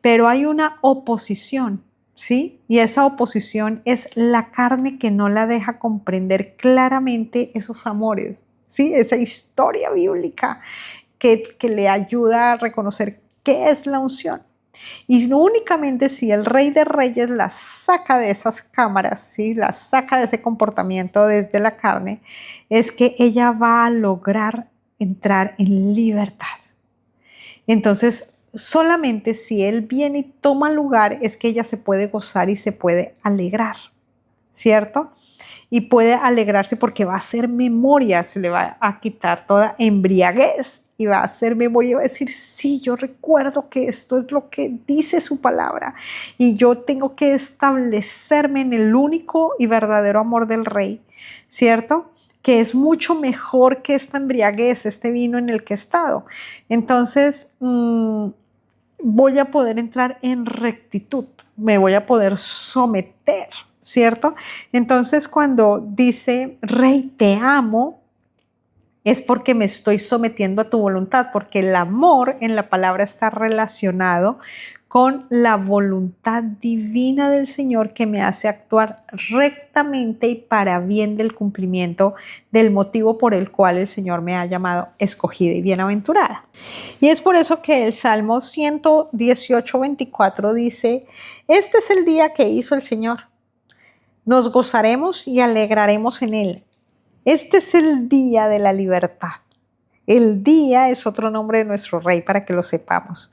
pero hay una oposición, ¿sí? Y esa oposición es la carne que no la deja comprender claramente esos amores, ¿sí? Esa historia bíblica que le ayuda a reconocer qué es la unción. Y únicamente si el Rey de Reyes la saca de esas cámaras, ¿sí?, la saca de ese comportamiento desde la carne, es que ella va a lograr entrar en libertad. Entonces, solamente si Él viene y toma lugar es que ella se puede gozar y se puede alegrar, ¿cierto? Y puede alegrarse porque va a hacer memoria, se le va a quitar toda embriaguez y va a hacer memoria y va a decir, sí, yo recuerdo que esto es lo que dice su palabra y yo tengo que establecerme en el único y verdadero amor del Rey, ¿cierto?, que es mucho mejor que esta embriaguez, este vino en el que he estado. Entonces, voy a poder entrar en rectitud, me voy a poder someter, ¿cierto? Entonces, cuando dice, Rey, te amo, es porque me estoy sometiendo a tu voluntad, porque el amor en la palabra está relacionado con la voluntad divina del Señor que me hace actuar rectamente y para bien del cumplimiento del motivo por el cual el Señor me ha llamado escogida y bienaventurada. Y es por eso que el Salmo 118:24 dice, este es el día que hizo el Señor, nos gozaremos y alegraremos en él. Este es el día de la libertad. El día es otro nombre de nuestro Rey para que lo sepamos.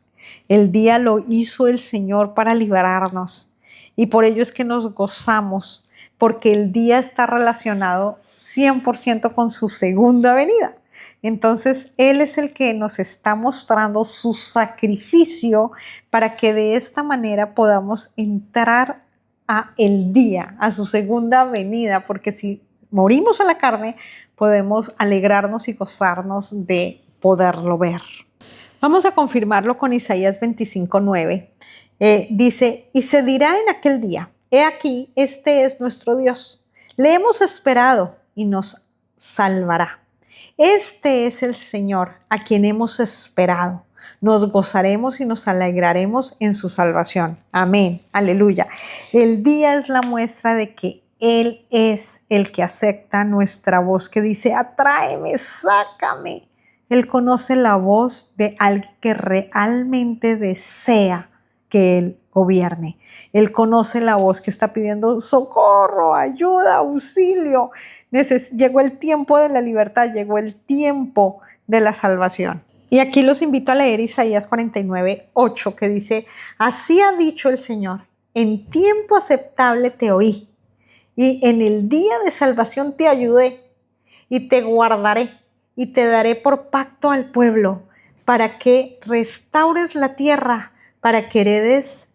El día lo hizo el Señor para liberarnos y por ello es que nos gozamos, porque el día está relacionado 100% con su segunda venida. Entonces, Él es el que nos está mostrando su sacrificio para que de esta manera podamos entrar a el día, a su segunda venida, porque si morimos a la carne, podemos alegrarnos y gozarnos de poderlo ver. Vamos a confirmarlo con Isaías 25:9. Dice, y se dirá en aquel día, he aquí, este es nuestro Dios. Le hemos esperado y nos salvará. Este es el Señor a quien hemos esperado. Nos gozaremos y nos alegraremos en su salvación. Amén. Aleluya. El día es la muestra de que Él es el que acepta nuestra voz, que dice, atráeme, sácame. Él conoce la voz de alguien que realmente desea que Él gobierne. Él conoce la voz que está pidiendo socorro, ayuda, auxilio. Llegó el tiempo de la libertad, llegó el tiempo de la salvación. Y aquí los invito a leer Isaías 49:8, que dice, así ha dicho el Señor, en tiempo aceptable te oí, y en el día de salvación te ayudé, y te guardaré, y te daré por pacto al pueblo, para que restaures la tierra, para que heredes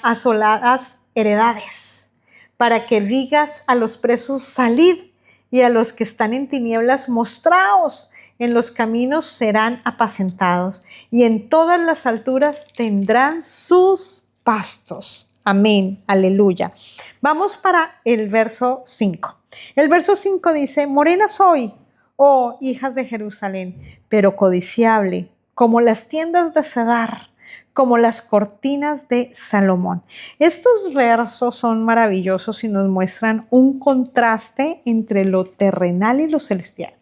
asoladas heredades, para que digas a los presos, salid, y a los que están en tinieblas, mostraos, en los caminos serán apacentados, y en todas las alturas tendrán sus pastos. Amén, aleluya. Vamos para el verso 5. El verso 5 dice, morena soy, oh hijas de Jerusalén, pero codiciable, como las tiendas de Cedar, como las cortinas de Salomón. Estos versos son maravillosos y nos muestran un contraste entre lo terrenal y lo celestial.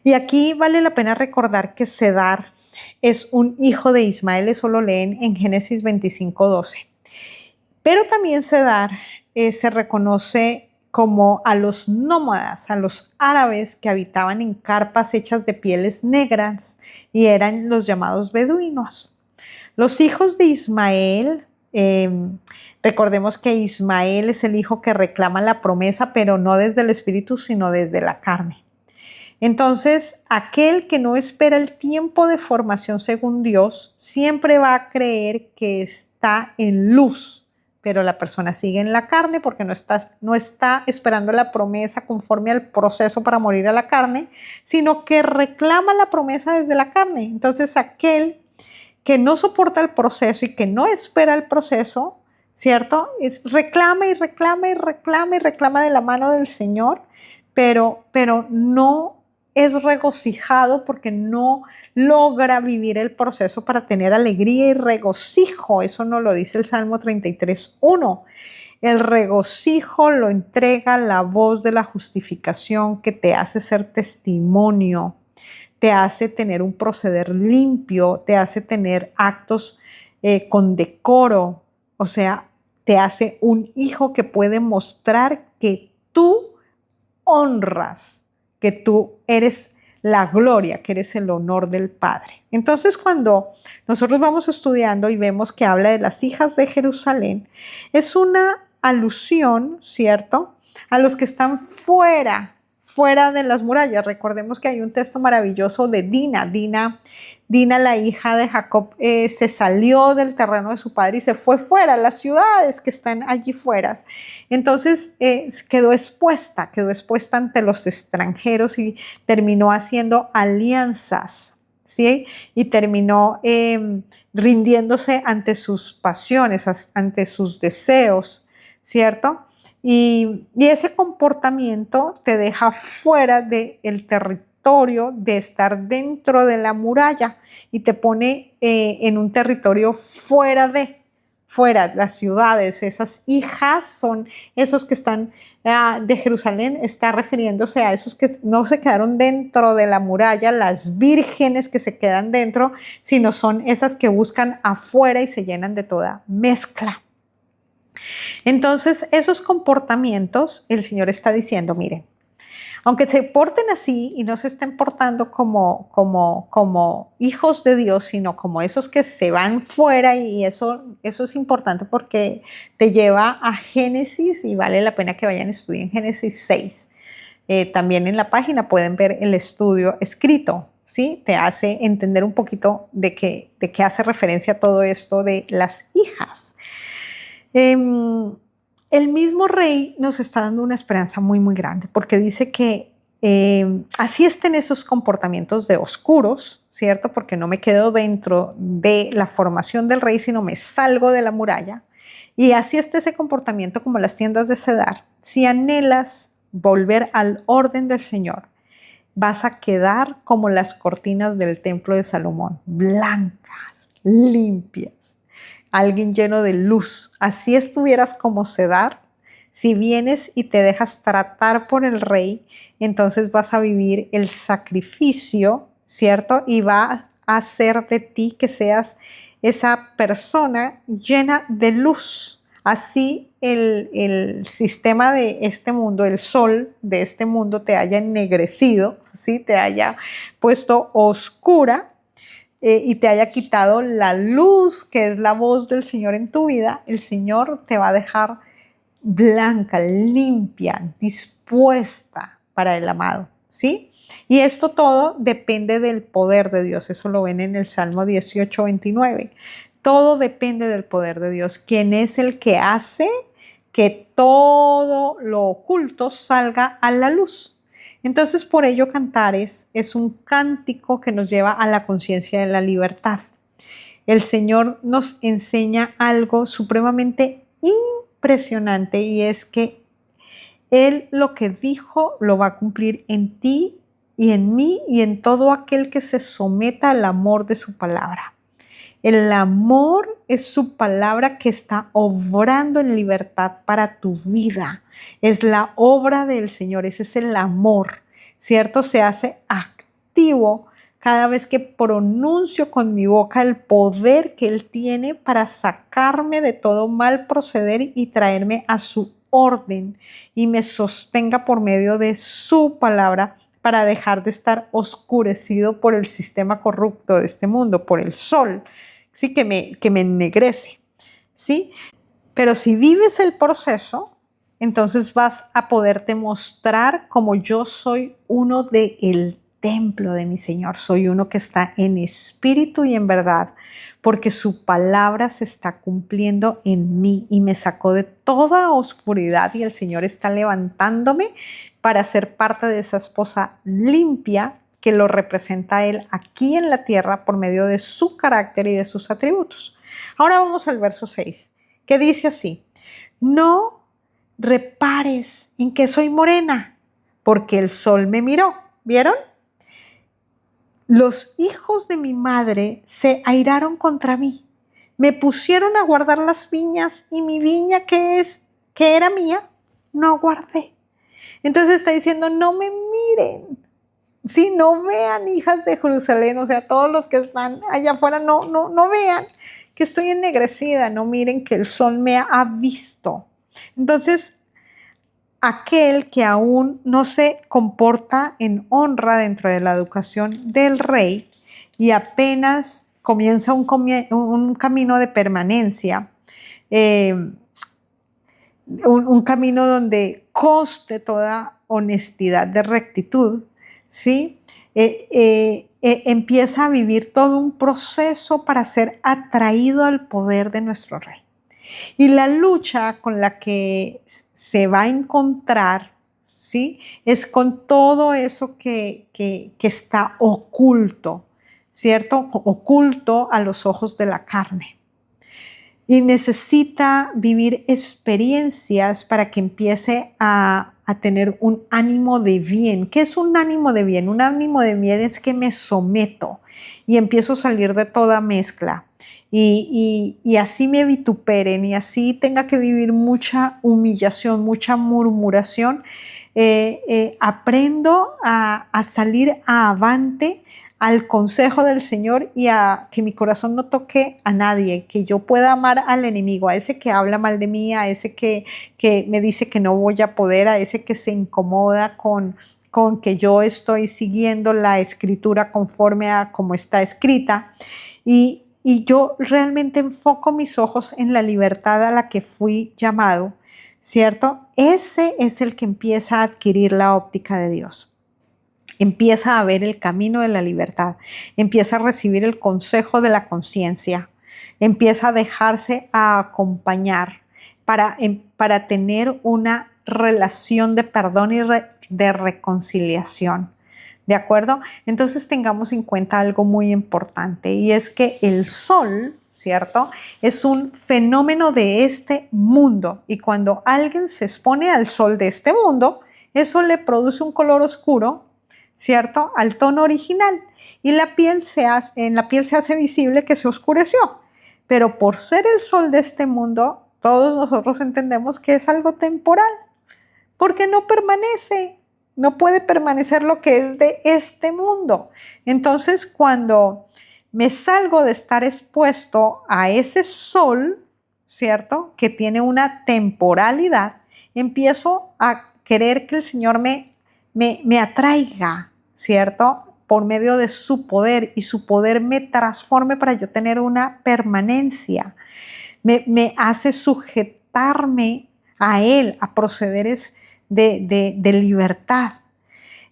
Y aquí vale la pena recordar que Cedar es un hijo de Ismael, eso lo leen en Génesis 25:12. Pero también Cedar se reconoce como a los nómadas, a los árabes que habitaban en carpas hechas de pieles negras y eran los llamados beduinos. Los hijos de Ismael, recordemos que Ismael es el hijo que reclama la promesa, pero no desde el espíritu, sino desde la carne. Entonces, aquel que no espera el tiempo de formación según Dios, siempre va a creer que está en luz, pero la persona sigue en la carne porque no está esperando la promesa conforme al proceso para morir a la carne, sino que reclama la promesa desde la carne. Entonces, aquel que no soporta el proceso y que no espera el proceso, ¿cierto? Reclama y reclama y reclama y reclama de la mano del Señor, pero no es regocijado porque no logra vivir el proceso para tener alegría y regocijo. Eso nos lo dice el Salmo 33:1. El regocijo lo entrega la voz de la justificación que te hace ser testimonio, te hace tener un proceder limpio, te hace tener actos con decoro, o sea, te hace un hijo que puede mostrar que tú honras, que tú eres la gloria, que eres el honor del Padre. Entonces, cuando nosotros vamos estudiando y vemos que habla de las hijas de Jerusalén, es una alusión, ¿cierto?, a los que están fuera de las murallas. Recordemos que hay un texto maravilloso de Dina, la hija de Jacob, se salió del terreno de su padre y se fue fuera, las ciudades que están allí fuera. Entonces quedó expuesta ante los extranjeros y terminó haciendo alianzas, ¿sí? Y terminó rindiéndose ante sus pasiones, ante sus deseos, ¿cierto? Y ese comportamiento te deja fuera del territorio de estar dentro de la muralla y te pone en un territorio fuera de las ciudades. Esas hijas son esos que están de Jerusalén, está refiriéndose a esos que no se quedaron dentro de la muralla, las vírgenes que se quedan dentro, sino son esas que buscan afuera y se llenan de toda mezcla. Entonces, esos comportamientos, el Señor está diciendo, miren, aunque se porten así y no se estén portando como hijos de Dios, sino como esos que se van fuera, y eso es importante porque te lleva a Génesis y vale la pena que vayan a estudiar en Génesis 6. También en la página pueden ver el estudio escrito, ¿sí? Te hace entender un poquito de qué hace referencia a todo esto de las hijas. El mismo rey nos está dando una esperanza muy, muy grande, porque dice que así estén esos comportamientos de oscuros, ¿cierto? Porque no me quedo dentro de la formación del rey, sino me salgo de la muralla. Y así esté ese comportamiento como las tiendas de Cedar. Si anhelas volver al orden del Señor, vas a quedar como las cortinas del templo de Salomón, blancas, limpias. Alguien lleno de luz. Así estuvieras como Cedar. Si vienes y te dejas tratar por el rey, entonces vas a vivir el sacrificio, ¿cierto? Y va a hacer de ti que seas esa persona llena de luz. Así el sistema de este mundo, el sol de este mundo te haya ennegrecido, ¿sí? Te haya puesto oscura, y te haya quitado la luz que es la voz del Señor en tu vida, el Señor te va a dejar blanca, limpia, dispuesta para el amado, ¿sí? Y esto todo depende del poder de Dios. Eso lo ven en el Salmo 18:29. Todo depende del poder de Dios, quien es el que hace que todo lo oculto salga a la luz. Entonces, por ello, Cantares es un cántico que nos lleva a la conciencia de la libertad. El Señor nos enseña algo supremamente impresionante, y es que Él lo que dijo lo va a cumplir en ti y en mí y en todo aquel que se someta al amor de su palabra. El amor es su palabra que está obrando en libertad para tu vida. Es la obra del Señor, ese es el amor, ¿cierto? Se hace activo cada vez que pronuncio con mi boca el poder que Él tiene para sacarme de todo mal proceder y traerme a su orden y me sostenga por medio de su palabra para dejar de estar oscurecido por el sistema corrupto de este mundo, por el sol, ¿sí? que me ennegrece, ¿sí? Pero si vives el proceso, entonces vas a poderte mostrar como yo soy uno del templo de mi Señor. Soy uno que está en espíritu y en verdad, porque su palabra se está cumpliendo en mí y me sacó de toda oscuridad y el Señor está levantándome para ser parte de esa esposa limpia que lo representa a Él aquí en la tierra por medio de su carácter y de sus atributos. Ahora vamos al verso 6, que dice así: no repares en que soy morena, porque el sol me miró. ¿Vieron? Los hijos de mi madre se airaron contra mí. Me pusieron a guardar las viñas y mi viña que era mía, no guardé. Entonces está diciendo, no me miren. Sí, no vean, hijas de Jerusalén, o sea, todos los que están allá afuera, no vean que estoy ennegrecida, no miren que el sol me ha visto. Entonces, aquel que aún no se comporta en honra dentro de la educación del rey y apenas comienza un camino de permanencia, un camino donde conste toda honestidad de rectitud, ¿sí? Empieza a vivir todo un proceso para ser atraído al poder de nuestro rey. Y la lucha con la que se va a encontrar, ¿sí? Es con todo eso que está oculto, ¿cierto? Oculto a los ojos de la carne. Y necesita vivir experiencias para que empiece a tener un ánimo de bien. ¿Qué es un ánimo de bien? Un ánimo de bien es que me someto y empiezo a salir de toda mezcla. Y así me vituperen y así tenga que vivir mucha humillación, mucha murmuración, aprendo a salir avante al consejo del Señor y a que mi corazón no toque a nadie, que yo pueda amar al enemigo, a ese que habla mal de mí, a ese que me dice que no voy a poder, a ese que se incomoda con que yo estoy siguiendo la escritura conforme a como está escrita. Y yo realmente enfoco mis ojos en la libertad a la que fui llamado, ¿cierto? Ese es el que empieza a adquirir la óptica de Dios. Empieza a ver el camino de la libertad, empieza a recibir el consejo de la conciencia, empieza a dejarse a acompañar para tener una relación de perdón y de reconciliación. ¿De acuerdo? Entonces tengamos en cuenta algo muy importante y es que el sol, ¿cierto? Es un fenómeno de este mundo y cuando alguien se expone al sol de este mundo, eso le produce un color oscuro, ¿cierto? Al tono original y en la piel se hace visible que se oscureció. Pero por ser el sol de este mundo, todos nosotros entendemos que es algo temporal, porque no permanece. No puede permanecer lo que es de este mundo. Entonces, cuando me salgo de estar expuesto a ese sol, ¿cierto? Que tiene una temporalidad, empiezo a querer que el Señor me atraiga, ¿cierto? Por medio de su poder y su poder me transforme para yo tener una permanencia. Me hace sujetarme a Él, a procederes de libertad.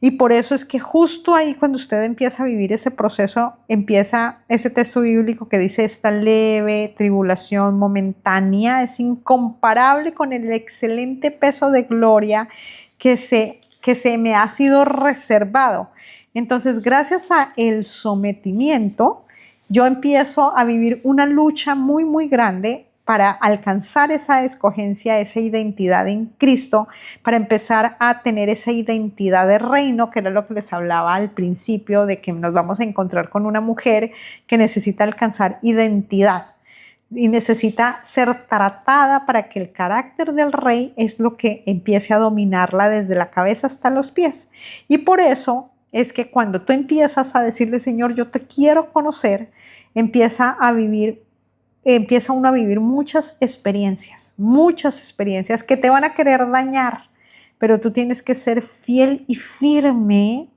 Y por eso es que justo ahí cuando usted empieza a vivir ese proceso, empieza ese texto bíblico que dice esta leve tribulación momentánea es incomparable con el excelente peso de gloria que se me ha sido reservado. Entonces, gracias a el sometimiento, yo empiezo a vivir una lucha muy, muy grande para alcanzar esa escogencia, esa identidad en Cristo, para empezar a tener esa identidad de reino, que era lo que les hablaba al principio, de que nos vamos a encontrar con una mujer que necesita alcanzar identidad y necesita ser tratada para que el carácter del rey es lo que empiece a dominarla desde la cabeza hasta los pies. Y por eso es que cuando tú empiezas a decirle, Señor, yo te quiero conocer, empieza a vivir empieza uno a vivir muchas experiencias que te van a querer dañar, pero tú tienes que ser fiel y firme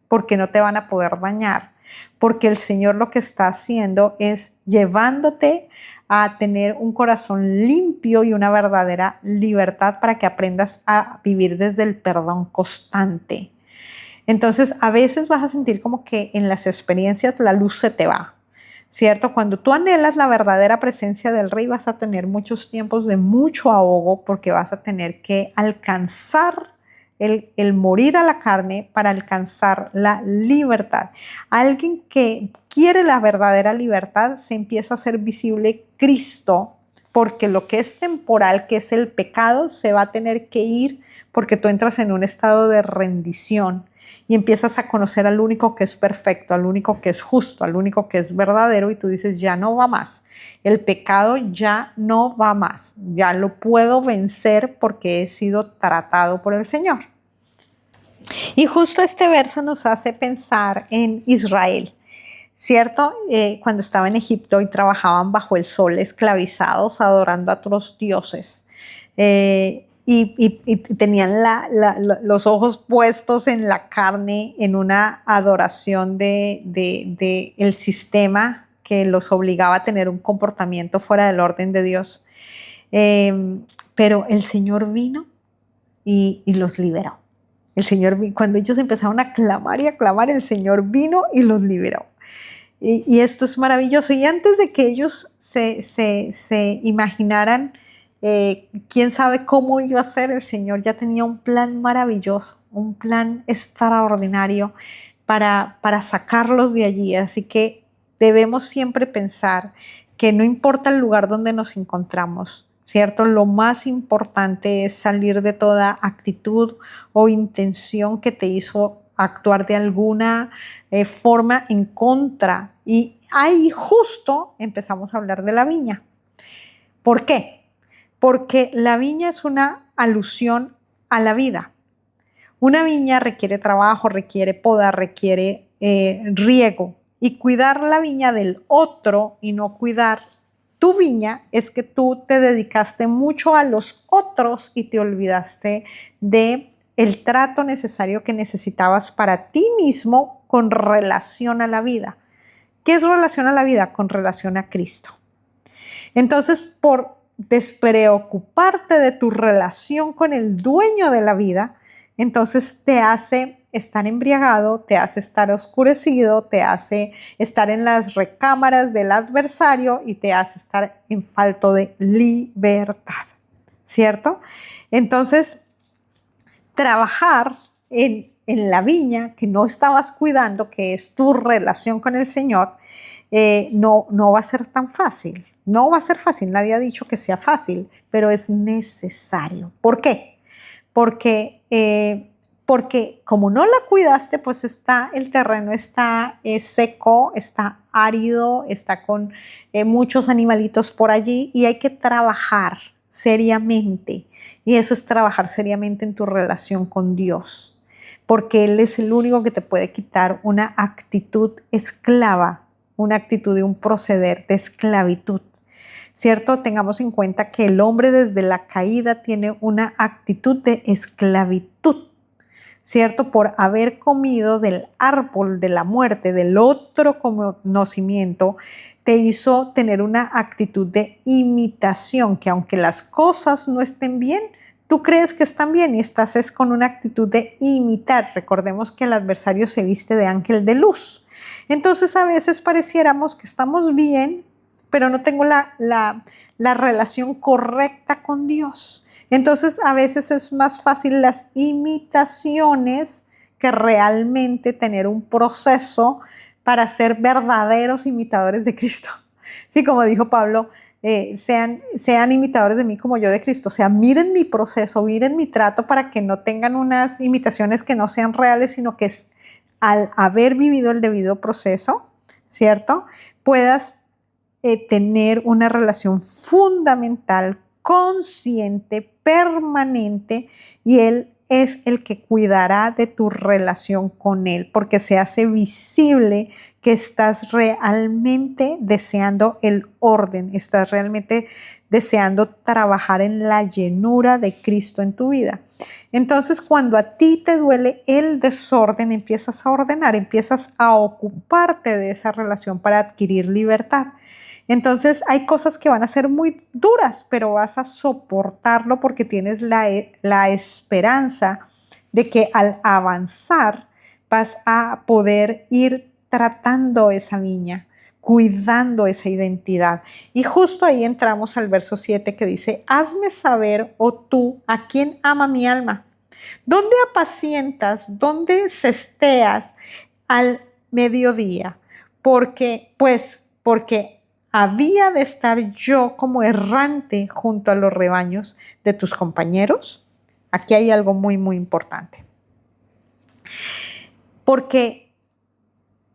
porque no te van a poder dañar, porque el Señor lo que está haciendo es llevándote a tener un corazón limpio y una verdadera libertad para que aprendas a vivir desde el perdón constante. Entonces, a veces vas a sentir como que en las experiencias la luz se te va, ¿cierto? Cuando tú anhelas la verdadera presencia del Rey, vas a tener muchos tiempos de mucho ahogo porque vas a tener que alcanzar el morir a la carne para alcanzar la libertad. Alguien que quiere la verdadera libertad, se empieza a hacer visible Cristo, porque lo que es temporal, que es el pecado, se va a tener que ir porque tú entras en un estado de rendición y empiezas a conocer al único que es perfecto, al único que es justo, al único que es verdadero, y tú dices, ya no va más. El pecado ya no va más. Ya lo puedo vencer porque he sido tratado por el Señor. Y justo este verso nos hace pensar en Israel, ¿cierto? Cuando estaba en Egipto y trabajaban bajo el sol, esclavizados, adorando a otros dioses. Y tenían los ojos puestos en la carne, en una adoración de el sistema que los obligaba a tener un comportamiento fuera del orden de Dios. Pero el Señor vino y los liberó. El Señor, cuando ellos empezaron a clamar y a clamar, el Señor vino y los liberó. Y esto es maravilloso. Y antes de que ellos se imaginaran quién sabe cómo iba a ser, el Señor ya tenía un plan maravilloso, un plan extraordinario para sacarlos de allí. Así que debemos siempre pensar que no importa el lugar donde nos encontramos, ¿cierto? Lo más importante es salir de toda actitud o intención que te hizo actuar de alguna forma en contra. Y ahí justo empezamos a hablar de la viña. ¿Por qué? Porque la viña es una alusión a la vida. Una viña requiere trabajo, requiere poda, requiere riego. Y cuidar la viña del otro y no cuidar tu viña es que tú te dedicaste mucho a los otros y te olvidaste de el trato necesario que necesitabas para ti mismo con relación a la vida. ¿Qué es relación a la vida? Con relación a Cristo. Entonces, por despreocuparte de tu relación con el dueño de la vida, entonces te hace estar embriagado, te hace estar oscurecido, te hace estar en las recámaras del adversario y te hace estar en falto de libertad, ¿cierto? Entonces, trabajar en la viña que no estabas cuidando, que es tu relación con el Señor, no va a ser tan fácil. No va a ser fácil, nadie ha dicho que sea fácil, pero es necesario. ¿Por qué? Porque como no la cuidaste, pues el terreno está seco, está árido, está con muchos animalitos por allí y hay que trabajar seriamente. Y eso es trabajar seriamente en tu relación con Dios, porque Él es el único que te puede quitar una actitud esclava, una actitud de un proceder de esclavitud. ¿Cierto? Tengamos en cuenta que el hombre desde la caída tiene una actitud de esclavitud, ¿cierto? Por haber comido del árbol de la muerte, del otro conocimiento, te hizo tener una actitud de imitación, que aunque las cosas no estén bien, tú crees que están bien y estás con una actitud de imitar. Recordemos que el adversario se viste de ángel de luz. Entonces a veces pareciéramos que estamos bien, pero no tengo la relación correcta con Dios. Entonces, a veces es más fácil las imitaciones que realmente tener un proceso para ser verdaderos imitadores de Cristo. Sí, como dijo Pablo, sean imitadores de mí como yo de Cristo. O sea, miren mi proceso, miren mi trato para que no tengan unas imitaciones que no sean reales, sino que al haber vivido el debido proceso, ¿cierto? Puedas tener una relación fundamental, consciente, permanente, y Él es el que cuidará de tu relación con Él, porque se hace visible que estás realmente deseando el orden, estás realmente deseando trabajar en la llenura de Cristo en tu vida. Entonces, cuando a ti te duele el desorden, empiezas a ordenar, empiezas a ocuparte de esa relación para adquirir libertad. Entonces hay cosas que van a ser muy duras, pero vas a soportarlo porque tienes la esperanza de que al avanzar vas a poder ir tratando esa viña, cuidando esa identidad. Y justo ahí entramos al verso 7 que dice, hazme saber, oh tú, a quién ama mi alma. ¿Dónde apacientas, dónde cesteas al mediodía? Porque había de estar yo como errante junto a los rebaños de tus compañeros. Aquí hay algo muy, muy importante. Porque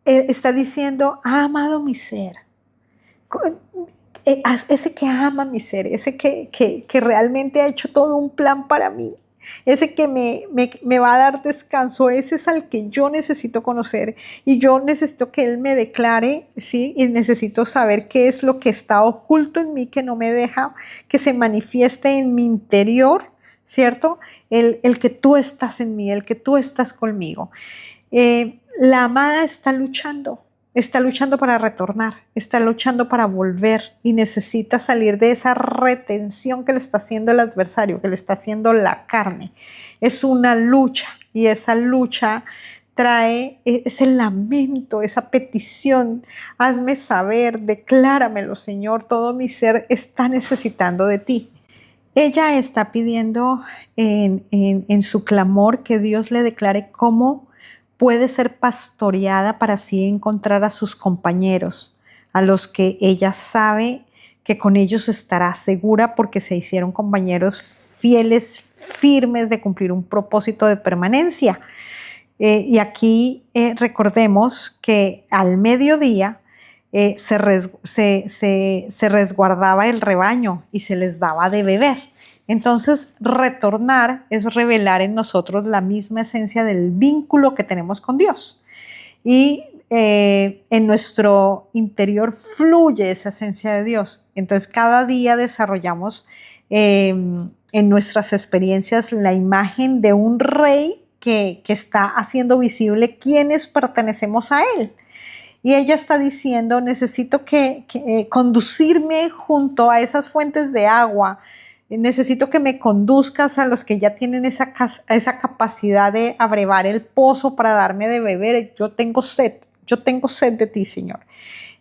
él está diciendo, ha amado mi ser. Ese que ama mi ser, ese que realmente ha hecho todo un plan para mí. Ese que me va a dar descanso, ese es al que yo necesito conocer y yo necesito que Él me declare, ¿sí? Y necesito saber qué es lo que está oculto en mí, que no me deja que se manifieste en mi interior, ¿cierto? El que tú estás en mí, el que tú estás conmigo. La amada está luchando para retornar, está luchando para volver y necesita salir de esa retención que le está haciendo el adversario, que le está haciendo la carne. Es una lucha y esa lucha trae ese lamento, esa petición. Hazme saber, decláramelo, Señor, todo mi ser está necesitando de ti. Ella está pidiendo en su clamor que Dios le declare cómo puede ser pastoreada para así encontrar a sus compañeros, a los que ella sabe que con ellos estará segura porque se hicieron compañeros fieles, firmes de cumplir un propósito de permanencia. Y aquí recordemos que al mediodía se resguardaba el rebaño y se les daba de beber. Entonces, retornar es revelar en nosotros la misma esencia del vínculo que tenemos con Dios. Y en nuestro interior fluye esa esencia de Dios. Entonces, cada día desarrollamos en nuestras experiencias la imagen de un rey que está haciendo visible quiénes pertenecemos a Él. Y ella está diciendo, necesito conducirme junto a esas fuentes de agua. Necesito que me conduzcas a los que ya tienen esa capacidad de abrevar el pozo para darme de beber. Yo tengo sed de ti, Señor.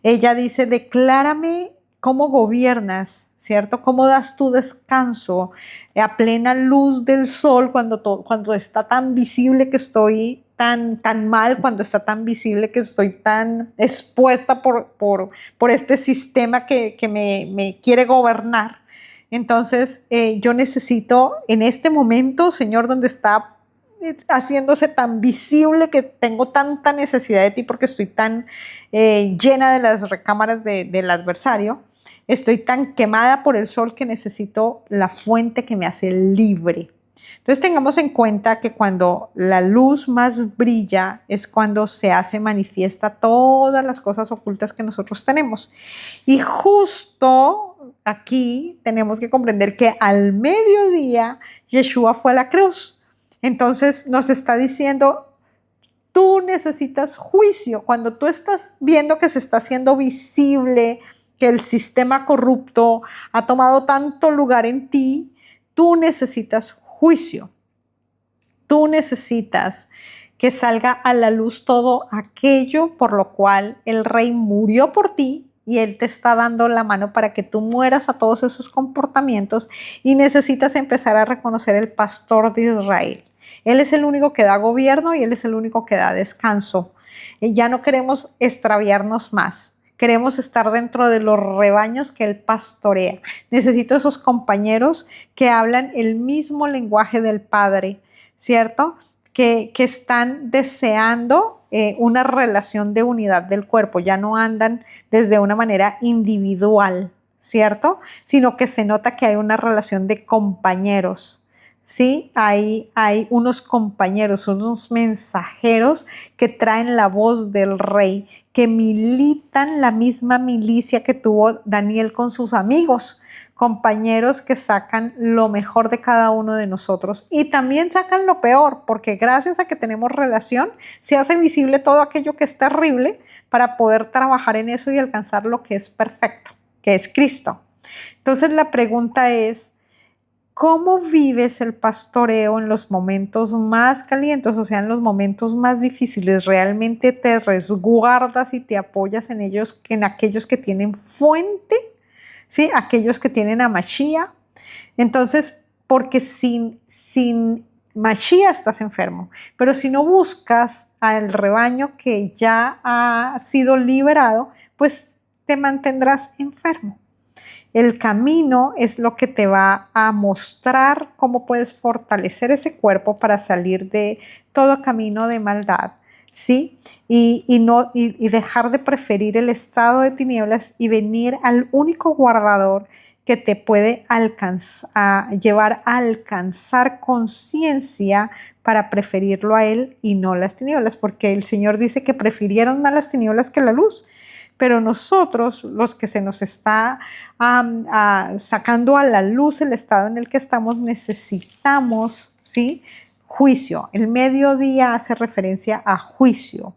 Ella dice, declárame cómo gobiernas, ¿cierto? ¿Cómo das tu descanso a plena luz del sol cuando está tan visible que estoy tan mal, cuando está tan visible que estoy tan expuesta por este sistema que me quiere gobernar? Entonces, yo necesito en este momento, Señor, donde está haciéndose tan visible que tengo tanta necesidad de ti porque estoy tan llena de las recámaras del adversario, estoy tan quemada por el sol que necesito la fuente que me hace libre. Entonces tengamos en cuenta que cuando la luz más brilla es cuando se hace manifiesta todas las cosas ocultas que nosotros tenemos. Y justo aquí tenemos que comprender que al mediodía Yeshua fue a la cruz. Entonces nos está diciendo, tú necesitas juicio. Cuando tú estás viendo que se está haciendo visible que el sistema corrupto ha tomado tanto lugar en ti, tú necesitas juicio. Tú necesitas que salga a la luz todo aquello por lo cual el rey murió por ti y Él te está dando la mano para que tú mueras a todos esos comportamientos y necesitas empezar a reconocer el pastor de Israel. Él es el único que da gobierno y Él es el único que da descanso. Y ya no queremos extraviarnos más. Queremos estar dentro de los rebaños que Él pastorea. Necesito esos compañeros que hablan el mismo lenguaje del Padre, ¿cierto? Que están deseando una relación de unidad del cuerpo. Ya no andan desde una manera individual, ¿cierto? Sino que se nota que hay una relación de compañeros, Sí, hay unos compañeros, unos mensajeros que traen la voz del rey, que militan la misma milicia que tuvo Daniel con sus amigos, compañeros que sacan lo mejor de cada uno de nosotros y también sacan lo peor, porque gracias a que tenemos relación, se hace visible todo aquello que es terrible para poder trabajar en eso y alcanzar lo que es perfecto, que es Cristo. Entonces la pregunta es, ¿cómo vives el pastoreo en los momentos más calientes, o sea, en los momentos más difíciles? ¿Realmente te resguardas y te apoyas en ellos, en aquellos que tienen fuente? ¿Sí? Aquellos que tienen a Mashiach. Entonces, porque sin Mashiach estás enfermo, pero si no buscas al rebaño que ya ha sido liberado, pues te mantendrás enfermo. El camino es lo que te va a mostrar cómo puedes fortalecer ese cuerpo para salir de todo camino de maldad, ¿sí? Y dejar de preferir el estado de tinieblas y venir al único guardador que te puede llevar a alcanzar conciencia para preferirlo a Él y no las tinieblas, porque el Señor dice que prefirieron más las tinieblas que la luz. Pero nosotros, los que se nos está sacando a la luz el estado en el que estamos, necesitamos, ¿sí? Juicio. El mediodía hace referencia a juicio.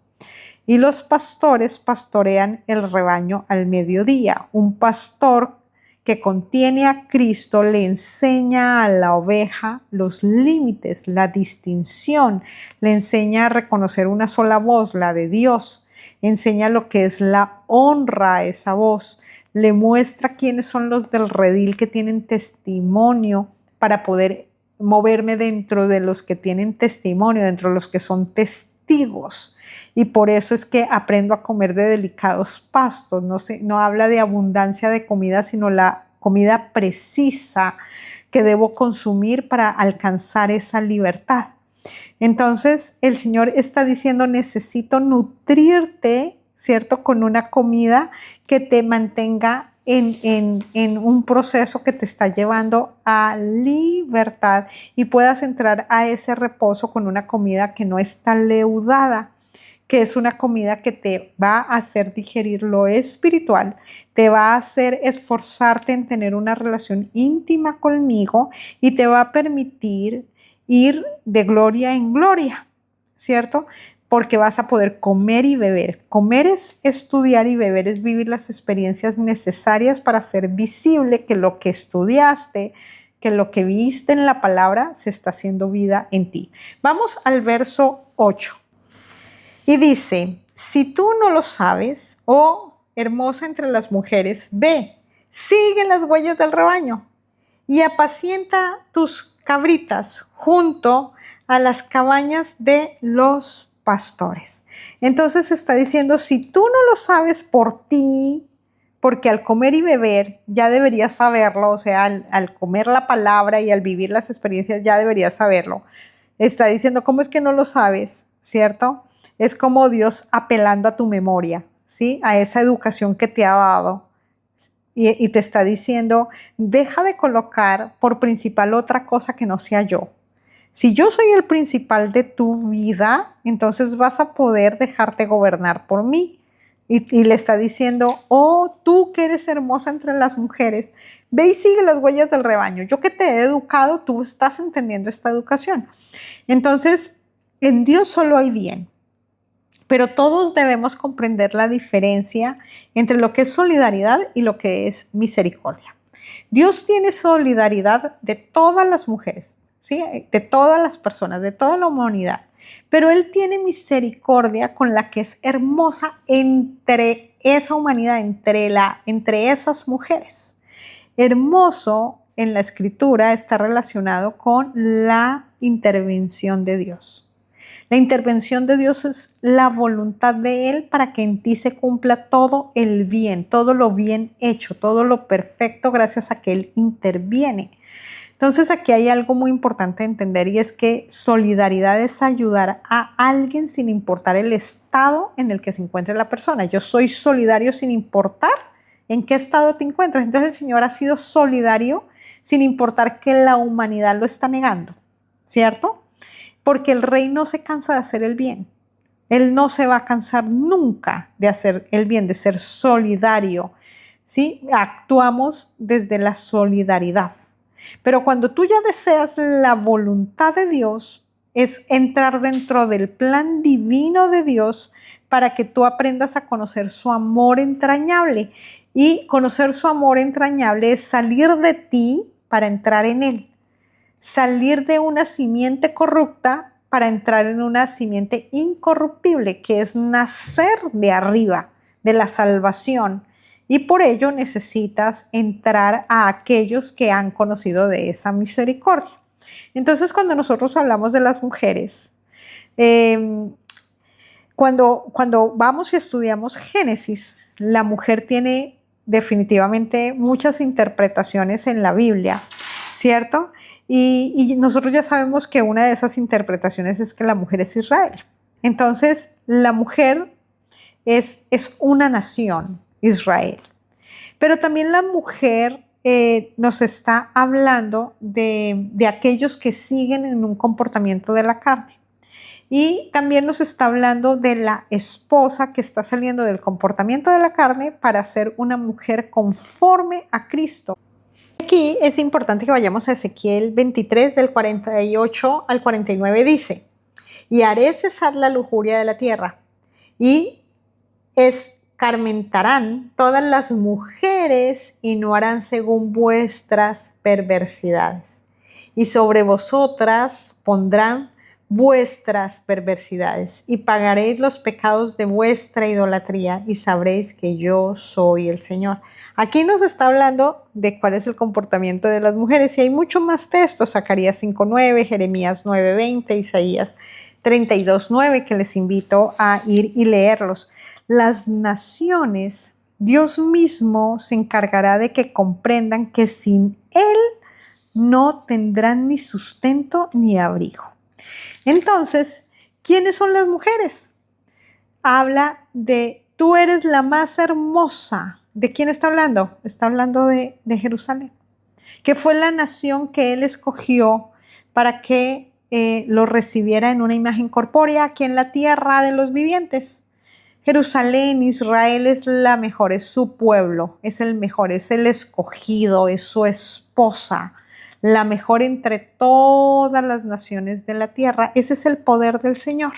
Y los pastores pastorean el rebaño al mediodía. Un pastor que contiene a Cristo le enseña a la oveja los límites, la distinción, le enseña a reconocer una sola voz, la de Dios. Enseña lo que es la honra a esa voz, le muestra quiénes son los del redil que tienen testimonio para poder moverme dentro de los que tienen testimonio, dentro de los que son testigos. Y por eso es que aprendo a comer de delicados pastos. No habla de abundancia de comida, sino la comida precisa que debo consumir para alcanzar esa libertad. Entonces el Señor está diciendo, necesito nutrirte, ¿cierto? Con una comida que te mantenga en un proceso que te está llevando a libertad y puedas entrar a ese reposo con una comida que no está leudada, que es una comida que te va a hacer digerir lo espiritual, te va a hacer esforzarte en tener una relación íntima conmigo y te va a permitir ir de gloria en gloria, ¿cierto? Porque vas a poder comer y beber. Comer es estudiar y beber es vivir las experiencias necesarias para hacer visible que lo que estudiaste, que lo que viste en la palabra se está haciendo vida en ti. Vamos al verso 8. Y dice, si tú no lo sabes, oh hermosa entre las mujeres, ve, sigue las huellas del rebaño y apacienta tus cabritas junto a las cabañas de los pastores. Entonces está diciendo, si tú no lo sabes por ti, porque al comer y beber ya deberías saberlo, o sea, al comer la palabra y al vivir las experiencias ya deberías saberlo. Está diciendo, ¿cómo es que no lo sabes? ¿Cierto? Es como Dios apelando a tu memoria, ¿sí? A esa educación que te ha dado. Y te está diciendo, deja de colocar por principal otra cosa que no sea yo. Si yo soy el principal de tu vida, entonces vas a poder dejarte gobernar por mí. Y le está diciendo, oh, tú que eres hermosa entre las mujeres, ve y sigue las huellas del rebaño. Yo que te he educado, tú estás entendiendo esta educación. Entonces, en Dios solo hay bien. Pero todos debemos comprender la diferencia entre lo que es solidaridad y lo que es misericordia. Dios tiene solidaridad de todas las mujeres, ¿sí? De todas las personas, de toda la humanidad. Pero Él tiene misericordia con la que es hermosa entre esa humanidad, entre esas mujeres. Hermoso en la Escritura está relacionado con la intervención de Dios. La intervención de Dios es la voluntad de Él para que en ti se cumpla todo el bien, todo lo bien hecho, todo lo perfecto gracias a que Él interviene. Entonces aquí hay algo muy importante de entender y es que solidaridad es ayudar a alguien sin importar el estado en el que se encuentre la persona. Yo soy solidario sin importar en qué estado te encuentras. Entonces el Señor ha sido solidario sin importar que la humanidad lo está negando, ¿cierto? Porque el rey no se cansa de hacer el bien. Él no se va a cansar nunca de hacer el bien, de ser solidario, ¿sí? Actuamos desde la solidaridad. Pero cuando tú ya deseas la voluntad de Dios, es entrar dentro del plan divino de Dios para que tú aprendas a conocer su amor entrañable. Y conocer su amor entrañable es salir de ti para entrar en Él. Salir de una simiente corrupta para entrar en una simiente incorruptible, que es nacer de arriba, de la salvación. Y por ello necesitas entrar a aquellos que han conocido de esa misericordia. Entonces, cuando nosotros hablamos de las mujeres, cuando vamos y estudiamos Génesis, la mujer tiene definitivamente muchas interpretaciones en la Biblia, ¿cierto? Y nosotros ya sabemos que una de esas interpretaciones es que la mujer es Israel. Entonces, la mujer es una nación, Israel. Pero también la mujer nos está hablando de aquellos que siguen en un comportamiento de la carne. Y también nos está hablando de la esposa que está saliendo del comportamiento de la carne para ser una mujer conforme a Cristo. Aquí es importante que vayamos a Ezequiel 23 del 48 al 49. Dice: y haré cesar la lujuria de la tierra y escarmentarán todas las mujeres y no harán según vuestras perversidades. Y sobre vosotras pondrán vuestras perversidades y pagaréis los pecados de vuestra idolatría y sabréis que yo soy el Señor. Aquí nos está hablando de cuál es el comportamiento de las mujeres y hay mucho más textos: Zacarías 5:9, Jeremías 9:20, Isaías 32:9, que les invito a ir y leerlos. Las naciones, Dios mismo se encargará de que comprendan que sin Él no tendrán ni sustento ni abrigo. Entonces, ¿quiénes son las mujeres? Habla de tú eres la más hermosa. ¿De quién está hablando? Está hablando de Jerusalén, que fue la nación que Él escogió para que lo recibiera en una imagen corpórea aquí en la tierra de los vivientes. Jerusalén, Israel es la mejor, es su pueblo, es el mejor, es el escogido, es su esposa, la mejor entre todas las naciones de la tierra. Ese es el poder del Señor.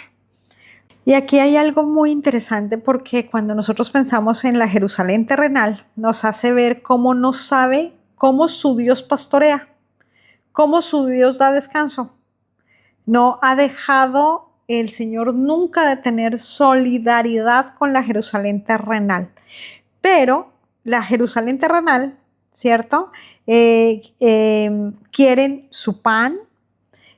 Y aquí hay algo muy interesante porque cuando nosotros pensamos en la Jerusalén terrenal, nos hace ver cómo no sabe cómo su Dios pastorea, cómo su Dios da descanso. No ha dejado el Señor nunca de tener solidaridad con la Jerusalén terrenal. Pero la Jerusalén terrenal, ¿cierto? Quieren su pan,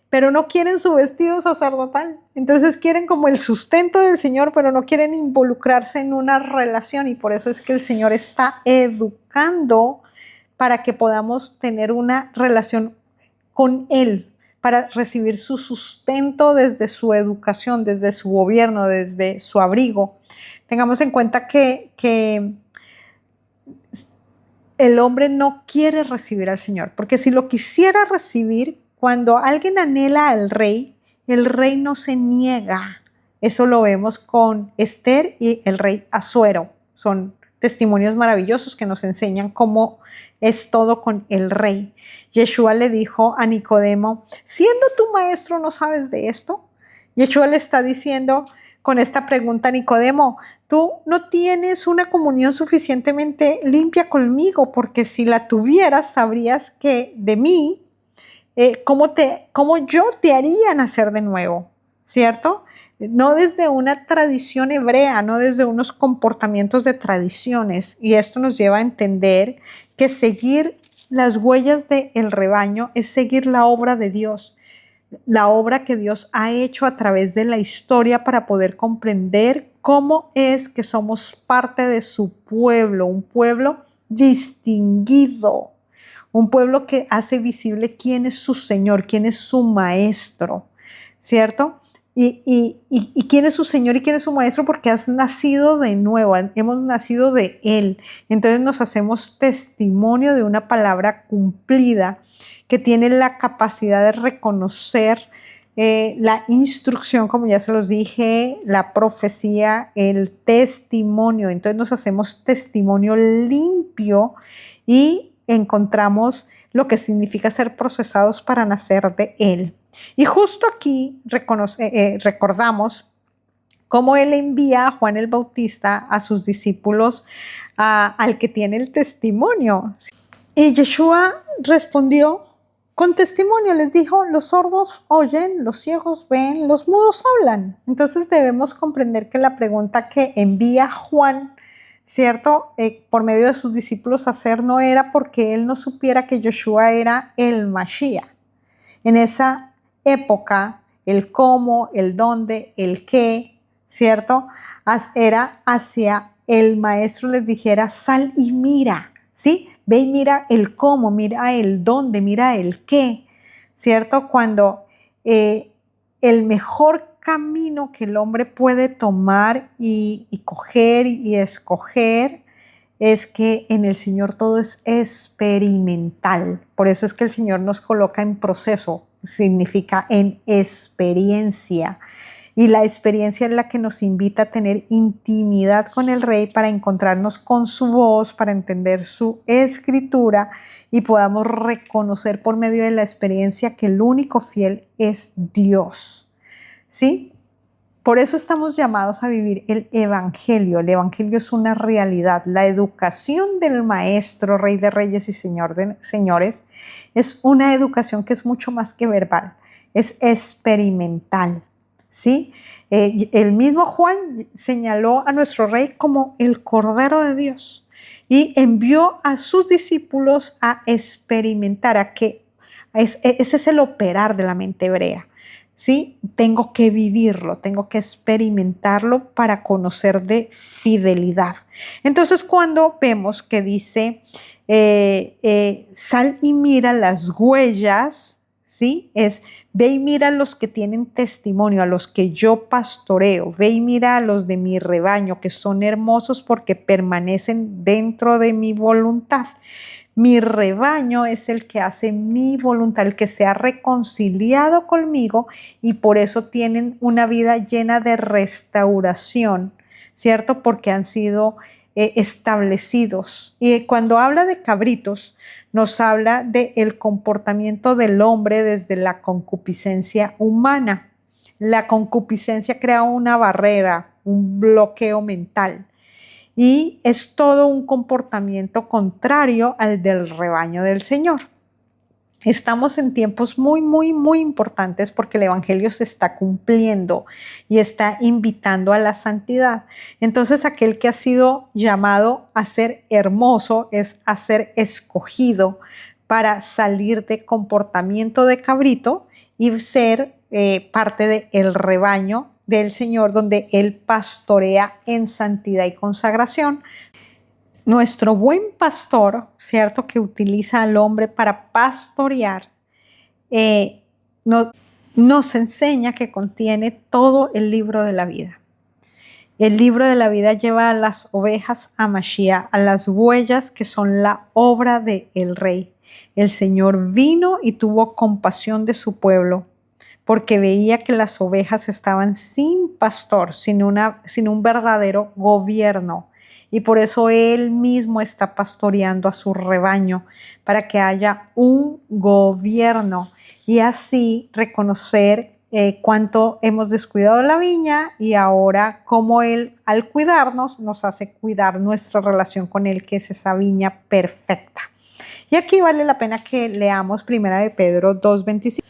pero no quieren su vestido sacerdotal. Entonces quieren como el sustento del Señor, pero no quieren involucrarse en una relación. Y por eso es que el Señor está educando para que podamos tener una relación con Él, para recibir su sustento desde su educación, desde su gobierno, desde su abrigo. Tengamos en cuenta que el hombre no quiere recibir al Señor, porque si lo quisiera recibir, cuando alguien anhela al rey, el rey no se niega. Eso lo vemos con Esther y el rey Asuero. Son testimonios maravillosos que nos enseñan cómo es todo con el rey. Yeshua le dijo a Nicodemo: siendo tu maestro, ¿no sabes de esto? Yeshua le está diciendo con esta pregunta a Nicodemo: tú no tienes una comunión suficientemente limpia conmigo, porque si la tuvieras, sabrías que de mí, cómo yo te haría nacer de nuevo, ¿cierto? No desde una tradición hebrea, no desde unos comportamientos de tradiciones. Y esto nos lleva a entender que seguir las huellas del rebaño es seguir la obra de Dios, la obra que Dios ha hecho a través de la historia para poder comprender cómo es que somos parte de su pueblo, un pueblo distinguido, un pueblo que hace visible quién es su Señor, quién es su maestro, ¿cierto? ¿Y quién es su Señor y quién es su Maestro? Porque has nacido de nuevo, hemos nacido de Él. Entonces nos hacemos testimonio de una palabra cumplida que tiene la capacidad de reconocer la instrucción, como ya se los dije, la profecía, el testimonio. Entonces nos hacemos testimonio limpio y encontramos lo que significa ser procesados para nacer de Él. Y justo aquí recordamos cómo Él envía a Juan el Bautista a sus discípulos, al que tiene el testimonio. Y Yeshua respondió con testimonio, les dijo: los sordos oyen, los ciegos ven, los mudos hablan. Entonces debemos comprender que la pregunta que envía Juan, ¿cierto? Por medio de sus discípulos a hacer, no era porque él no supiera que Yeshua era el Mashiach. En esa época, el cómo, el dónde, el qué, ¿cierto? Era hacia el maestro les dijera: sal y mira, ¿sí? Ve y mira el cómo, mira el dónde, mira el qué, ¿cierto? Cuando el mejor camino que el hombre puede tomar y coger y escoger es que en el Señor todo es experimental. Por eso es que el Señor nos coloca en proceso, significa en experiencia. Y la experiencia es la que nos invita a tener intimidad con el Rey para encontrarnos con su voz, para entender su escritura y podamos reconocer por medio de la experiencia que el único fiel es Dios. ¿Sí? Por eso estamos llamados a vivir el Evangelio. El Evangelio es una realidad. La educación del Maestro, Rey de Reyes y Señor de Señores, es una educación que es mucho más que verbal, es experimental. ¿Sí? El mismo Juan señaló a nuestro Rey como el Cordero de Dios y envió a sus discípulos a experimentar, ese es el operar de la mente hebrea. ¿Sí? Tengo que vivirlo, tengo que experimentarlo para conocer de fidelidad. Entonces, cuando vemos que dice, sal y mira las huellas, ¿sí? Es ve y mira a los que tienen testimonio, a los que yo pastoreo, ve y mira a los de mi rebaño, que son hermosos porque permanecen dentro de mi voluntad. Mi rebaño es el que hace mi voluntad, el que se ha reconciliado conmigo y por eso tienen una vida llena de restauración, ¿cierto? Porque han sido establecidos. Y cuando habla de cabritos, nos habla del comportamiento del hombre desde la concupiscencia humana. La concupiscencia crea una barrera, un bloqueo mental. Y es todo un comportamiento contrario al del rebaño del Señor. Estamos en tiempos muy, muy, muy importantes porque el Evangelio se está cumpliendo y está invitando a la santidad. Entonces, aquel que ha sido llamado a ser hermoso es a ser escogido para salir de comportamiento de cabrito y ser parte del rebaño del Señor, donde Él pastorea en santidad y consagración. Nuestro buen pastor, ¿cierto?, que utiliza al hombre para pastorear, nos enseña que contiene todo el libro de la vida. El libro de la vida lleva a las ovejas a Mashiach, a las huellas que son la obra del Rey. El Señor vino y tuvo compasión de su pueblo, porque veía que las ovejas estaban sin pastor, sin un verdadero gobierno. Y por eso Él mismo está pastoreando a su rebaño, para que haya un gobierno y así reconocer cuánto hemos descuidado la viña y ahora cómo Él, al cuidarnos, nos hace cuidar nuestra relación con Él, que es esa viña perfecta. Y aquí vale la pena que leamos 1 de Pedro 2:25,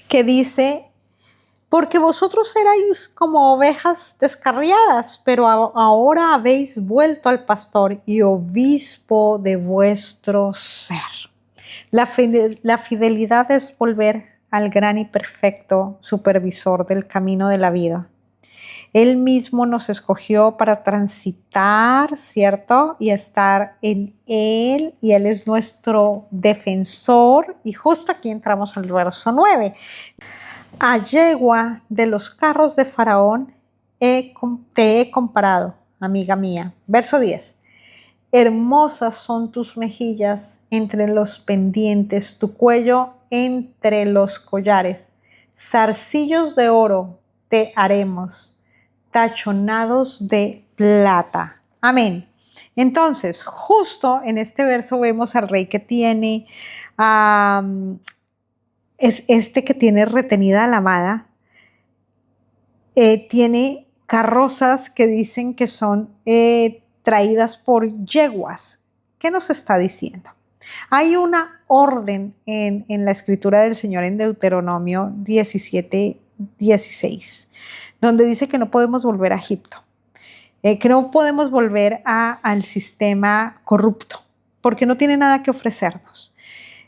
que dice: porque vosotros erais como ovejas descarriadas, pero ahora habéis vuelto al pastor y obispo de vuestro ser. La fidelidad es volver al gran y perfecto supervisor del camino de la vida. Él mismo nos escogió para transitar, ¿cierto? Y estar en Él, y Él es nuestro defensor. Y justo aquí entramos al verso 9. A yegua de los carros de Faraón te he comparado, amiga mía. Verso 10. Hermosas son tus mejillas entre los pendientes, tu cuello entre los collares. Zarcillos de oro te haremos, tachonados de plata. Amén. Entonces, justo en este verso vemos al rey que tiene, es este que tiene retenida a la amada, tiene carrozas que dicen que son traídas por yeguas. ¿Qué nos está diciendo? Hay una orden en la escritura del Señor en Deuteronomio 17:16, donde dice que no podemos volver a Egipto, que no podemos volver al sistema corrupto, porque no tiene nada que ofrecernos.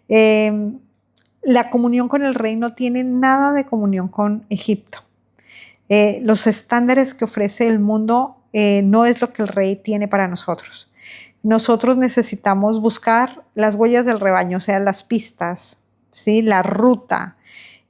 La comunión con el rey no tiene nada de comunión con Egipto. Los estándares que ofrece el mundo no es lo que el rey tiene para nosotros. Nosotros necesitamos buscar las huellas del rebaño, o sea, las pistas, ¿sí? La ruta,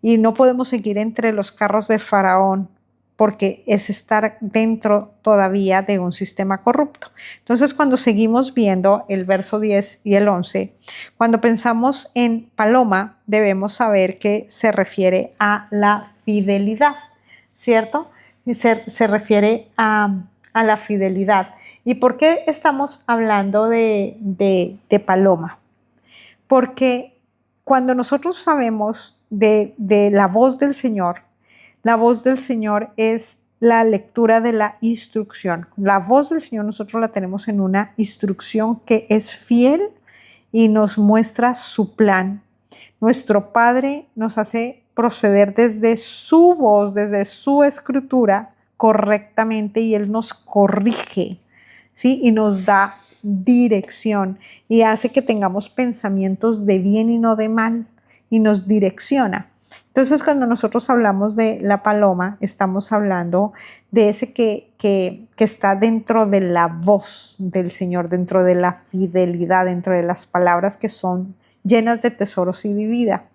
y no podemos seguir entre los carros de Faraón porque es estar dentro todavía de un sistema corrupto. Entonces, cuando seguimos viendo el verso 10 y el 11, cuando pensamos en paloma, debemos saber que se refiere a la fidelidad, ¿cierto? Se refiere a la fidelidad. ¿Y por qué estamos hablando de paloma? Porque cuando nosotros sabemos de la voz del Señor es la lectura de la instrucción. La voz del Señor nosotros la tenemos en una instrucción que es fiel y nos muestra su plan. Nuestro Padre nos hace proceder desde su voz, desde su escritura correctamente, y Él nos corrige, ¿sí? Y nos da dirección y hace que tengamos pensamientos de bien y no de mal, y nos direcciona. Entonces, cuando nosotros hablamos de la paloma, estamos hablando de ese que está dentro de la voz del Señor, dentro de la fidelidad, dentro de las palabras que son llenas de tesoros y de vida.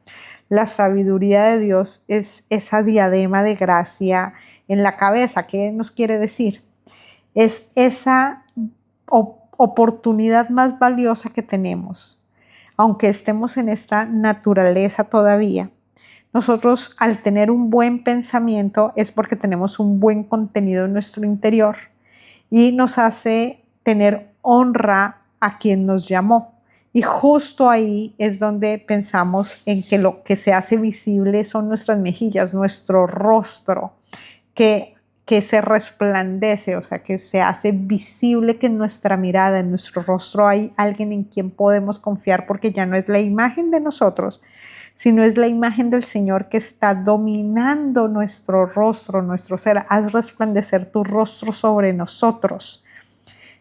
La sabiduría de Dios es esa diadema de gracia en la cabeza. ¿Qué nos quiere decir? Es esa oportunidad más valiosa que tenemos, aunque estemos en esta naturaleza todavía. Nosotros, al tener un buen pensamiento, es porque tenemos un buen contenido en nuestro interior y nos hace tener honra a quien nos llamó. Y justo ahí es donde pensamos en que lo que se hace visible son nuestras mejillas, nuestro rostro, que se resplandece, o sea, que se hace visible, que en nuestra mirada, en nuestro rostro hay alguien en quien podemos confiar, porque ya no es la imagen de nosotros, sino es la imagen del Señor que está dominando nuestro rostro, nuestro ser. Haz resplandecer tu rostro sobre nosotros.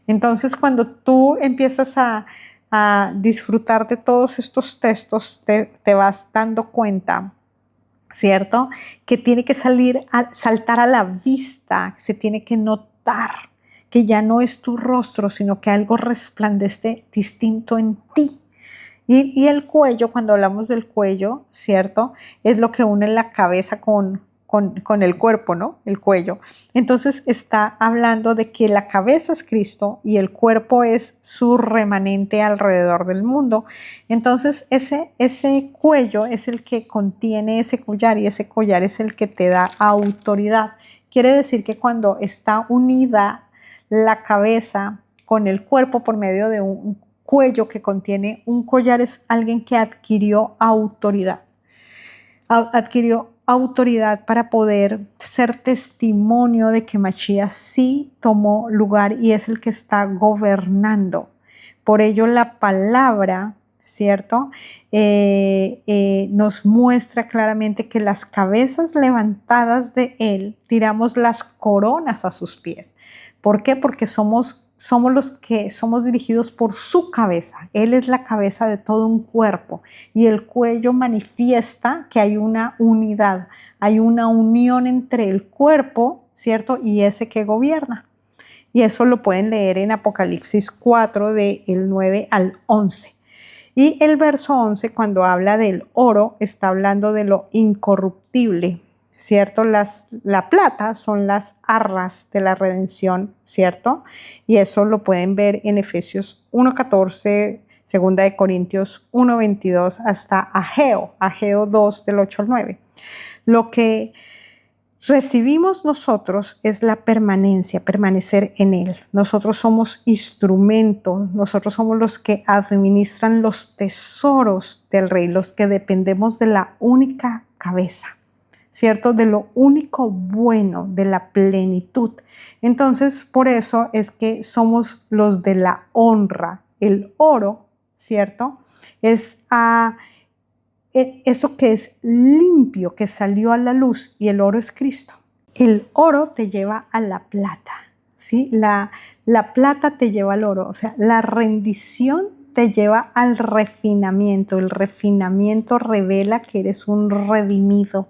Entonces, cuando tú empiezas a disfrutar de todos estos textos, te vas dando cuenta, ¿cierto? Que tiene que saltar a la vista, se tiene que notar que ya no es tu rostro, sino que algo resplandece distinto en ti. Y el cuello, cuando hablamos del cuello, ¿cierto? Es lo que une la cabeza con el cuerpo, ¿no? El cuello. Entonces está hablando de que la cabeza es Cristo y el cuerpo es su remanente alrededor del mundo. Entonces ese cuello es el que contiene ese collar, y ese collar es el que te da autoridad. Quiere decir que cuando está unida la cabeza con el cuerpo por medio de un cuello que contiene un collar, es alguien que adquirió autoridad. Adquirió autoridad para poder ser testimonio de que Mashiach sí tomó lugar y es el que está gobernando. Por ello la palabra, ¿cierto? Nos muestra claramente que las cabezas levantadas de Él, tiramos las coronas a sus pies. ¿Por qué? Porque somos los que somos dirigidos por su cabeza. Él es la cabeza de todo un cuerpo, y el cuello manifiesta que hay una unidad, hay una unión entre el cuerpo, ¿cierto? Y ese que gobierna. Y eso lo pueden leer en Apocalipsis 4, del 9 al 11. Y el verso 11, cuando habla del oro, está hablando de lo incorruptible, ¿cierto? La plata son las arras de la redención, ¿cierto? Y eso lo pueden ver en Efesios 1:14, Segunda de Corintios 1:22 hasta Ageo 2 del 8 al 9. Lo que recibimos nosotros es la permanencia, permanecer en Él. Nosotros somos instrumentos, nosotros somos los que administran los tesoros del Rey, los que dependemos de la única cabeza, ¿cierto? De lo único bueno, de la plenitud. Entonces, por eso es que somos los de la honra. El oro, ¿cierto? Es eso que es limpio, que salió a la luz, y el oro es Cristo. El oro te lleva a la plata, ¿sí? La plata te lleva al oro, o sea, la rendición te lleva al refinamiento. El refinamiento revela que eres un redimido.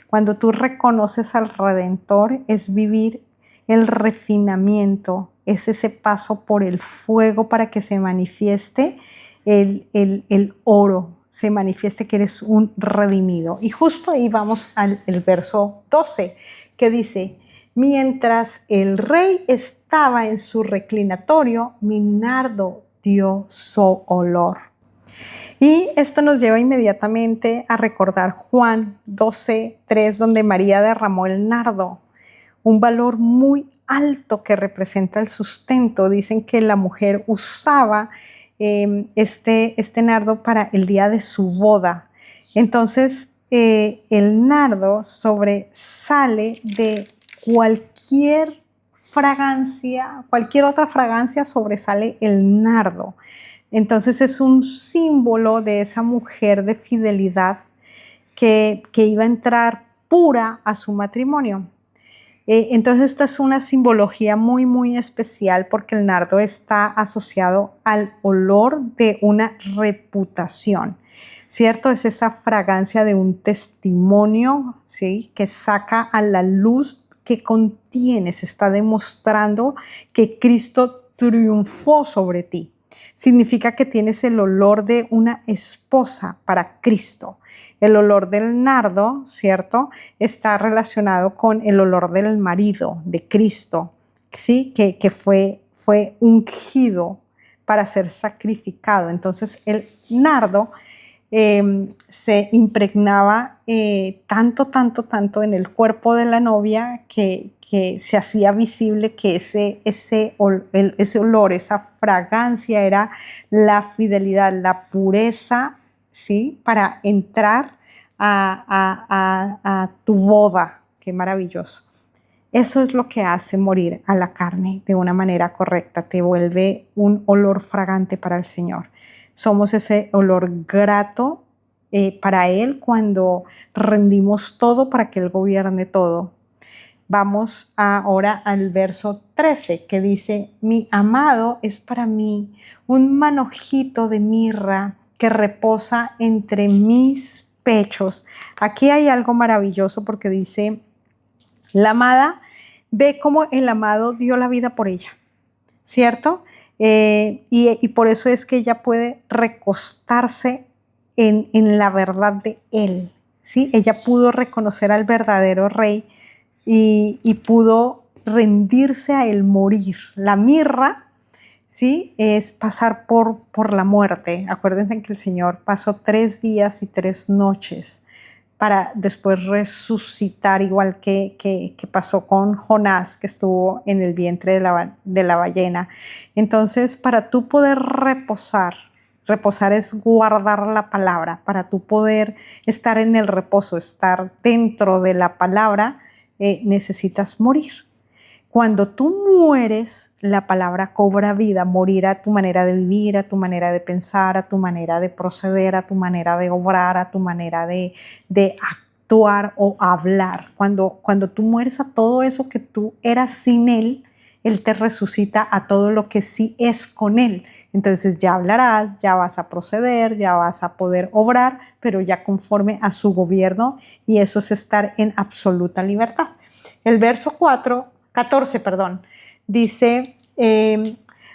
Cuando tú reconoces al Redentor, es vivir el refinamiento, es ese paso por el fuego para que se manifieste el oro, se manifieste que eres un redimido. Y justo ahí vamos al verso 12, que dice: mientras el rey estaba en su reclinatorio, mi nardo dio su olor. Y esto nos lleva inmediatamente a recordar Juan 12:3, donde María derramó el nardo, un valor muy alto que representa el sustento. Dicen que la mujer usaba este nardo para el día de su boda. Entonces, el nardo sobresale de cualquier fragancia, cualquier otra fragancia sobresale el nardo. Entonces, es un símbolo de esa mujer de fidelidad que iba a entrar pura a su matrimonio. Entonces esta es una simbología muy, muy especial, porque el nardo está asociado al olor de una reputación, ¿cierto? Es esa fragancia de un testimonio, ¿sí? Que saca a la luz que contiene, se está demostrando que Cristo triunfó sobre ti. Significa que tienes el olor de una esposa para Cristo. El olor del nardo, ¿cierto?, está relacionado con el olor del marido de Cristo, ¿sí? Que fue ungido para ser sacrificado. Entonces el nardo se impregnaba tanto en el cuerpo de la novia que se hacía visible que ese olor, esa fragancia era la fidelidad, la pureza, ¿sí? Para entrar a tu boda. Qué maravilloso. Eso es lo que hace morir a la carne de una manera correcta. Te vuelve un olor fragante para el Señor. Somos ese olor grato para Él cuando rendimos todo para que Él gobierne todo. Vamos ahora al verso 13, que dice: mi amado es para mí un manojito de mirra que reposa entre mis pechos. Aquí hay algo maravilloso, porque dice: la amada ve cómo el amado dio la vida por ella, ¿cierto? Y por eso es que ella puede recostarse en la verdad de Él, ¿sí? Ella pudo reconocer al verdadero Rey y pudo rendirse a Él, morir. La mirra, ¿sí?, es pasar por la muerte. Acuérdense que el Señor pasó 3 días y 3 noches para después resucitar, igual que pasó con Jonás, que estuvo en el vientre de la ballena. Entonces, para tú poder reposar es guardar la palabra. Para tú poder estar en el reposo, estar dentro de la palabra, necesitas morir. Cuando tú mueres, la palabra cobra vida. Morir a tu manera de vivir, a tu manera de pensar, a tu manera de proceder, a tu manera de obrar, a tu manera de actuar o hablar. Cuando tú mueres a todo eso que tú eras sin Él, Él te resucita a todo lo que sí es con Él. Entonces ya hablarás, ya vas a proceder, ya vas a poder obrar, pero ya conforme a su gobierno, y eso es estar en absoluta libertad. El verso 14, dice: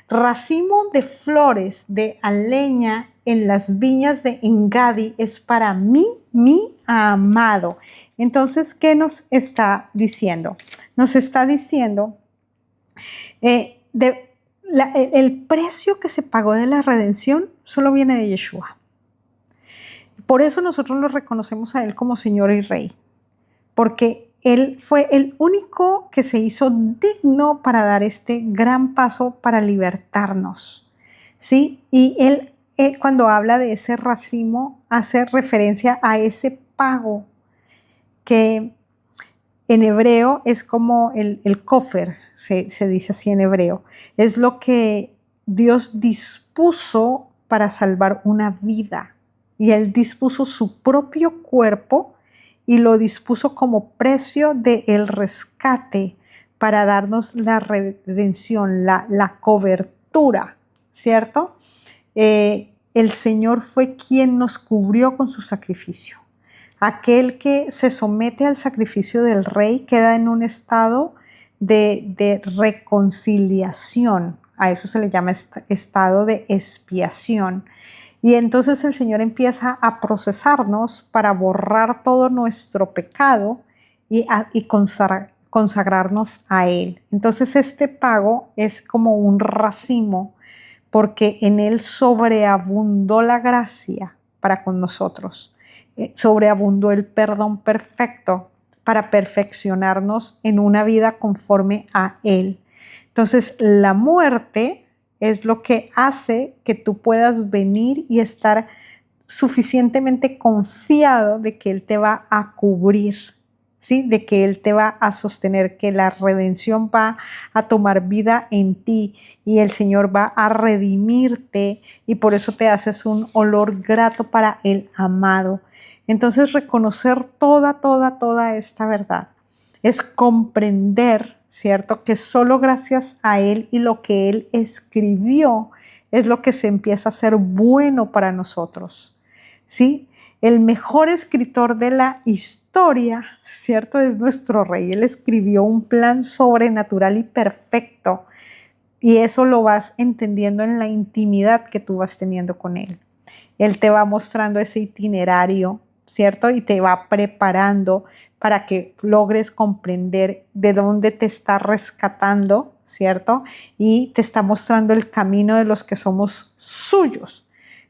racimo de flores de aleña en las viñas de Engadi es para mí, mi amado. Entonces, ¿qué nos está diciendo? Nos está diciendo el precio que se pagó de la redención solo viene de Yeshua. Por eso nosotros lo reconocemos a Él como Señor y Rey, porque Él fue el único que se hizo digno para dar este gran paso para libertarnos, ¿sí? Y Él, cuando habla de ese racimo, hace referencia a ese pago que en hebreo es como el kofer, se dice así en hebreo. Es lo que Dios dispuso para salvar una vida. Y Él dispuso su propio cuerpo y lo dispuso como precio del rescate para darnos la redención, la cobertura, ¿cierto? El Señor fue quien nos cubrió con su sacrificio. Aquel que se somete al sacrificio del rey queda en un estado de reconciliación. A eso se le llama estado de expiación. Y entonces el Señor empieza a procesarnos para borrar todo nuestro pecado y consagrarnos a Él. Entonces este pago es como un racimo porque en Él sobreabundó la gracia para con nosotros. Sobreabundó el perdón perfecto para perfeccionarnos en una vida conforme a Él. Entonces la muerte es lo que hace que tú puedas venir y estar suficientemente confiado de que Él te va a cubrir, ¿sí? De que Él te va a sostener, que la redención va a tomar vida en ti y el Señor va a redimirte y por eso te haces un olor grato para el amado. Entonces reconocer toda esta verdad es comprender, ¿cierto? Que solo gracias a Él y lo que Él escribió es lo que se empieza a ser bueno para nosotros, ¿sí? El mejor escritor de la historia, ¿cierto? Es nuestro Rey. Él escribió un plan sobrenatural y perfecto y eso lo vas entendiendo en la intimidad que tú vas teniendo con Él. Él te va mostrando ese itinerario, ¿cierto? Y te va preparando para que logres comprender de dónde te está rescatando, ¿cierto? Y te está mostrando el camino de los que somos suyos.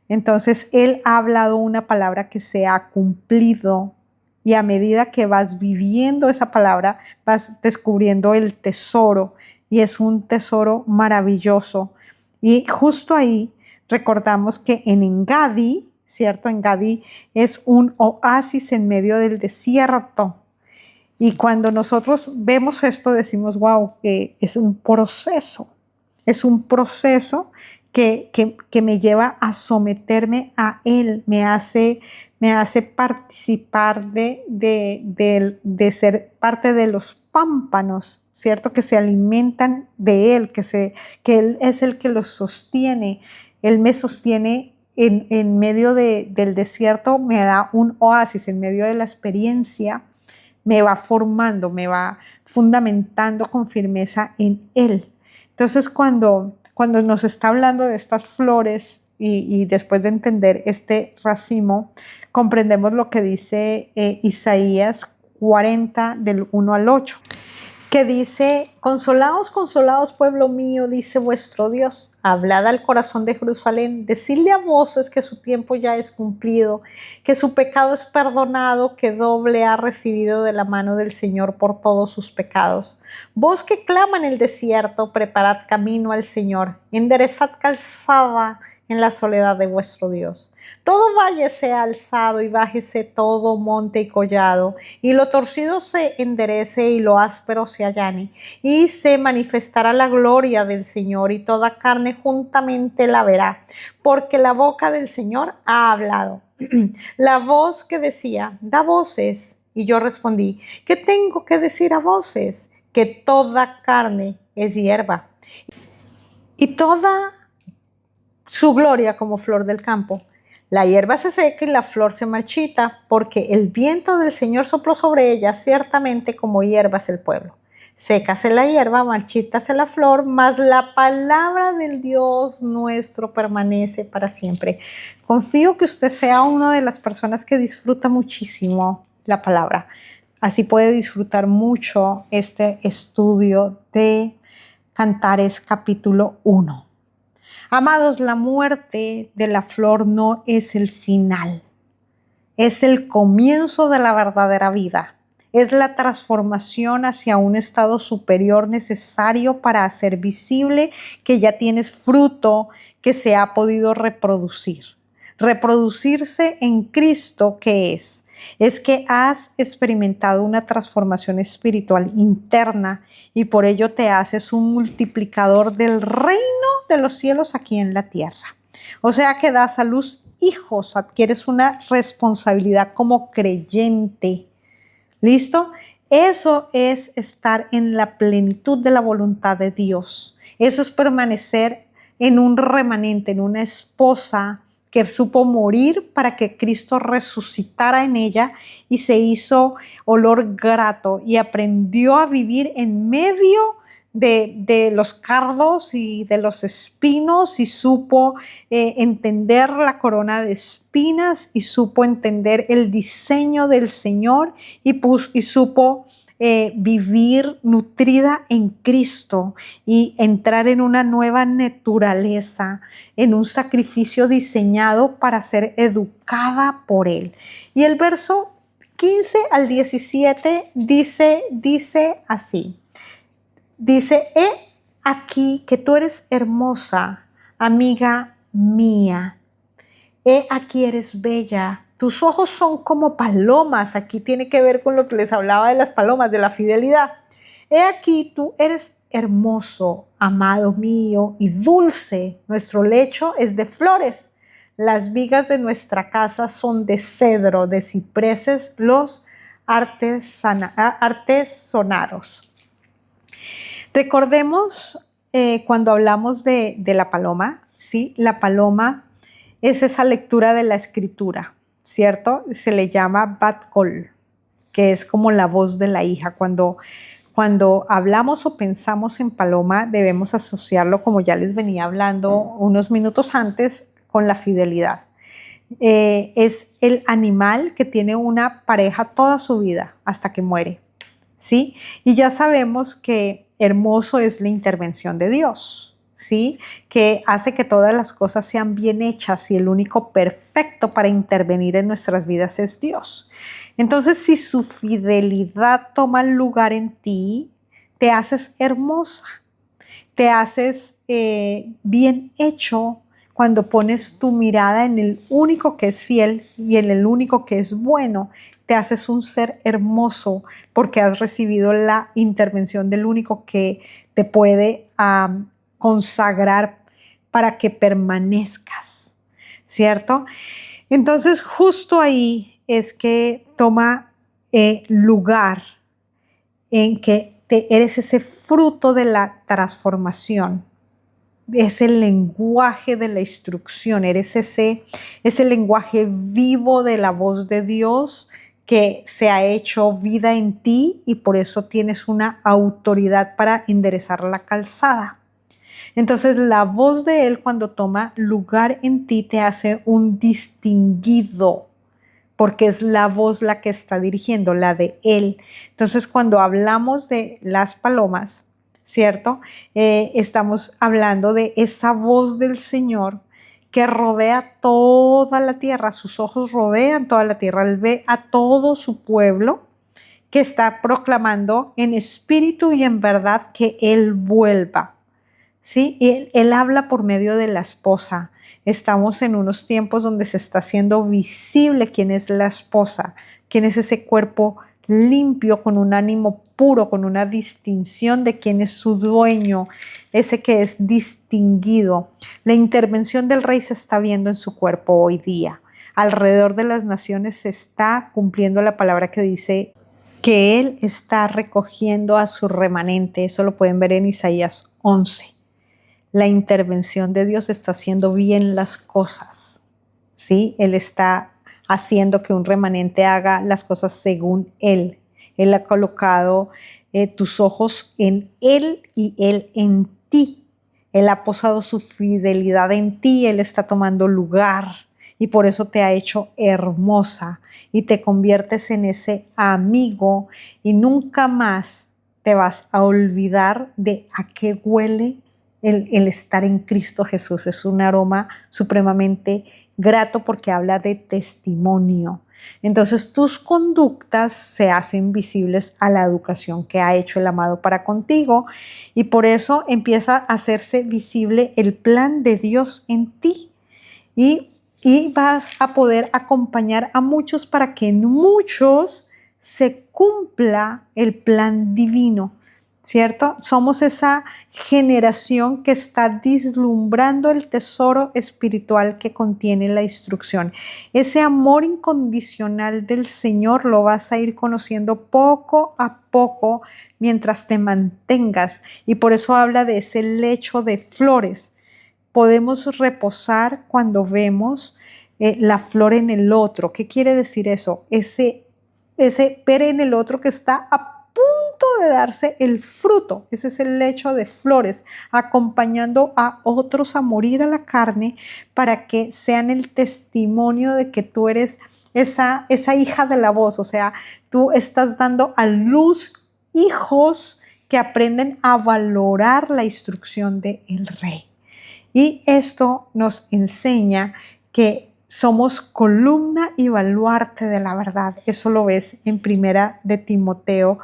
Entonces, Él ha hablado una palabra que se ha cumplido y a medida que vas viviendo esa palabra, vas descubriendo el tesoro y es un tesoro maravilloso. Y justo ahí recordamos que en Engadi, ¿cierto? Engadi es un oasis en medio del desierto. Y cuando nosotros vemos esto decimos, wow, es un proceso que me lleva a someterme a Él, me hace participar de ser parte de los pámpanos, ¿cierto? Que se alimentan de Él, que Él es el que los sostiene. Él me sostiene en medio del desierto, me da un oasis en medio de la experiencia, me va formando, me va fundamentando con firmeza en Él. Entonces, cuando nos está hablando de estas flores y después de entender este racimo, comprendemos lo que dice Isaías 40 del 1 al 8. Que dice, consolaos, consolaos, pueblo mío, dice vuestro Dios, hablad al corazón de Jerusalén, decidle a voces que su tiempo ya es cumplido, que su pecado es perdonado, que doble ha recibido de la mano del Señor por todos sus pecados. Vos que clama en el desierto, preparad camino al Señor, enderezad calzada en la soledad de vuestro Dios. Todo valle sea alzado y bájese todo monte y collado, y lo torcido se enderece y lo áspero se allane, y se manifestará la gloria del Señor, y toda carne juntamente la verá, porque la boca del Señor ha hablado. La voz que decía, da voces, y yo respondí, ¿qué tengo que decir a voces? Que toda carne es hierba, y toda su gloria como flor del campo. La hierba se seca y la flor se marchita, porque el viento del Señor sopló sobre ella, ciertamente como hierbas el pueblo. Sécase la hierba, marchítase la flor, mas la palabra del Dios nuestro permanece para siempre. Confío que usted sea una de las personas que disfruta muchísimo la palabra. Así puede disfrutar mucho este estudio de Cantares capítulo 1. Amados, la muerte de la flor no es el final, es el comienzo de la verdadera vida. Es la transformación hacia un estado superior necesario para hacer visible que ya tienes fruto que se ha podido reproducir. Reproducirse en Cristo, ¿qué es? Es que has experimentado una transformación espiritual interna y por ello te haces un multiplicador del reino de los cielos aquí en la tierra. O sea que das a luz hijos, adquieres una responsabilidad como creyente. ¿Listo? Eso es estar en la plenitud de la voluntad de Dios. Eso es permanecer en un remanente, en una esposa que supo morir para que Cristo resucitara en ella y se hizo olor grato y aprendió a vivir en medio de los cardos y de los espinos y supo entender la corona de espinas y supo entender el diseño del Señor y supo vivir nutrida en Cristo y entrar en una nueva naturaleza, en un sacrificio diseñado para ser educada por Él. Y el verso 15 al 17 dice así. Dice, he aquí que tú eres hermosa, amiga mía. He aquí eres bella. Tus ojos son como palomas. Aquí tiene que ver con lo que les hablaba de las palomas, de la fidelidad. He aquí tú eres hermoso, amado mío, y dulce. Nuestro lecho es de flores. Las vigas de nuestra casa son de cedro, de cipreses, los artesonados. Recordemos cuando hablamos de la paloma, ¿sí? La paloma es esa lectura de la escritura, ¿cierto? Se le llama Bat Kol, que es como la voz de la hija. Cuando hablamos o pensamos en paloma, debemos asociarlo, como ya les venía hablando unos minutos antes, con la fidelidad. Es el animal que tiene una pareja toda su vida hasta que muere, ¿sí? Y ya sabemos que hermoso es la intervención de Dios, ¿sí? Que hace que todas las cosas sean bien hechas y el único perfecto para intervenir en nuestras vidas es Dios. Entonces, si su fidelidad toma lugar en ti, te haces hermosa, te haces bien hecho cuando pones tu mirada en el único que es fiel y en el único que es bueno. Te haces un ser hermoso porque has recibido la intervención del único que te puede consagrar para que permanezcas, ¿cierto? Entonces, justo ahí es que toma lugar en que eres ese fruto de la transformación. Es el lenguaje de la instrucción, eres ese lenguaje vivo de la voz de Dios que se ha hecho vida en ti y por eso tienes una autoridad para enderezar la calzada. Entonces la voz de Él cuando toma lugar en ti te hace un distinguido, porque es la voz la que está dirigiendo, la de Él. Entonces cuando hablamos de las palomas, ¿cierto? Estamos hablando de esa voz del Señor que rodea toda la tierra, sus ojos rodean toda la tierra, Él ve a todo su pueblo que está proclamando en espíritu y en verdad que Él vuelva, ¿sí? Y él habla por medio de la esposa. Estamos en unos tiempos donde se está haciendo visible quién es la esposa, quién es ese cuerpo limpio, con un ánimo puro, con una distinción de quién es su dueño, ese que es distinguido. La intervención del rey se está viendo en su cuerpo hoy día. Alrededor de las naciones se está cumpliendo la palabra que dice que Él está recogiendo a su remanente. Eso lo pueden ver en Isaías 11. La intervención de Dios está haciendo bien las cosas, ¿sí? Él está haciendo que un remanente haga las cosas según Él. Él ha colocado tus ojos en Él y Él en ti. Él ha posado su fidelidad en ti, Él está tomando lugar y por eso te ha hecho hermosa y te conviertes en ese amigo y nunca más te vas a olvidar de a qué huele el estar en Cristo Jesús. Es un aroma supremamente grato porque habla de testimonio. Entonces tus conductas se hacen visibles a la educación que ha hecho el amado para contigo y por eso empieza a hacerse visible el plan de Dios en ti y vas a poder acompañar a muchos para que en muchos se cumpla el plan divino, ¿cierto? Somos esa generación que está vislumbrando el tesoro espiritual que contiene la instrucción. Ese amor incondicional del Señor lo vas a ir conociendo poco a poco mientras te mantengas y por eso habla de ese lecho de flores. Podemos reposar cuando vemos la flor en el otro. ¿Qué quiere decir eso? Ese ver en el otro que está a punto de darse el fruto. Ese es el lecho de flores, acompañando a otros a morir a la carne para que sean el testimonio de que tú eres esa hija de la voz. O sea, tú estás dando a luz hijos que aprenden a valorar la instrucción del Rey. Y esto nos enseña que somos columna y baluarte de la verdad. Eso lo ves en Primera de Timoteo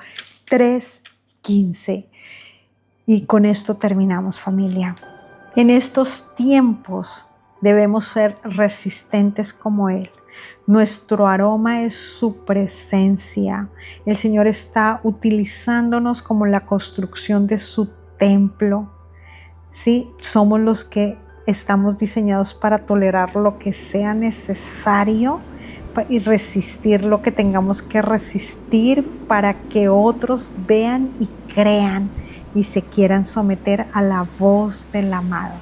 3:15. Y con esto terminamos, familia. En estos tiempos debemos ser resistentes como Él. Nuestro aroma es su presencia. El Señor está utilizándonos como la construcción de su templo. Sí, somos los que estamos diseñados para tolerar lo que sea necesario y resistir lo que tengamos que resistir para que otros vean y crean y se quieran someter a la voz del amado.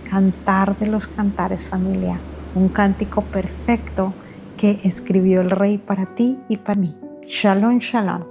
Cantar de los cantares, familia, un cántico perfecto que escribió el Rey para ti y para mí. Shalom, shalom.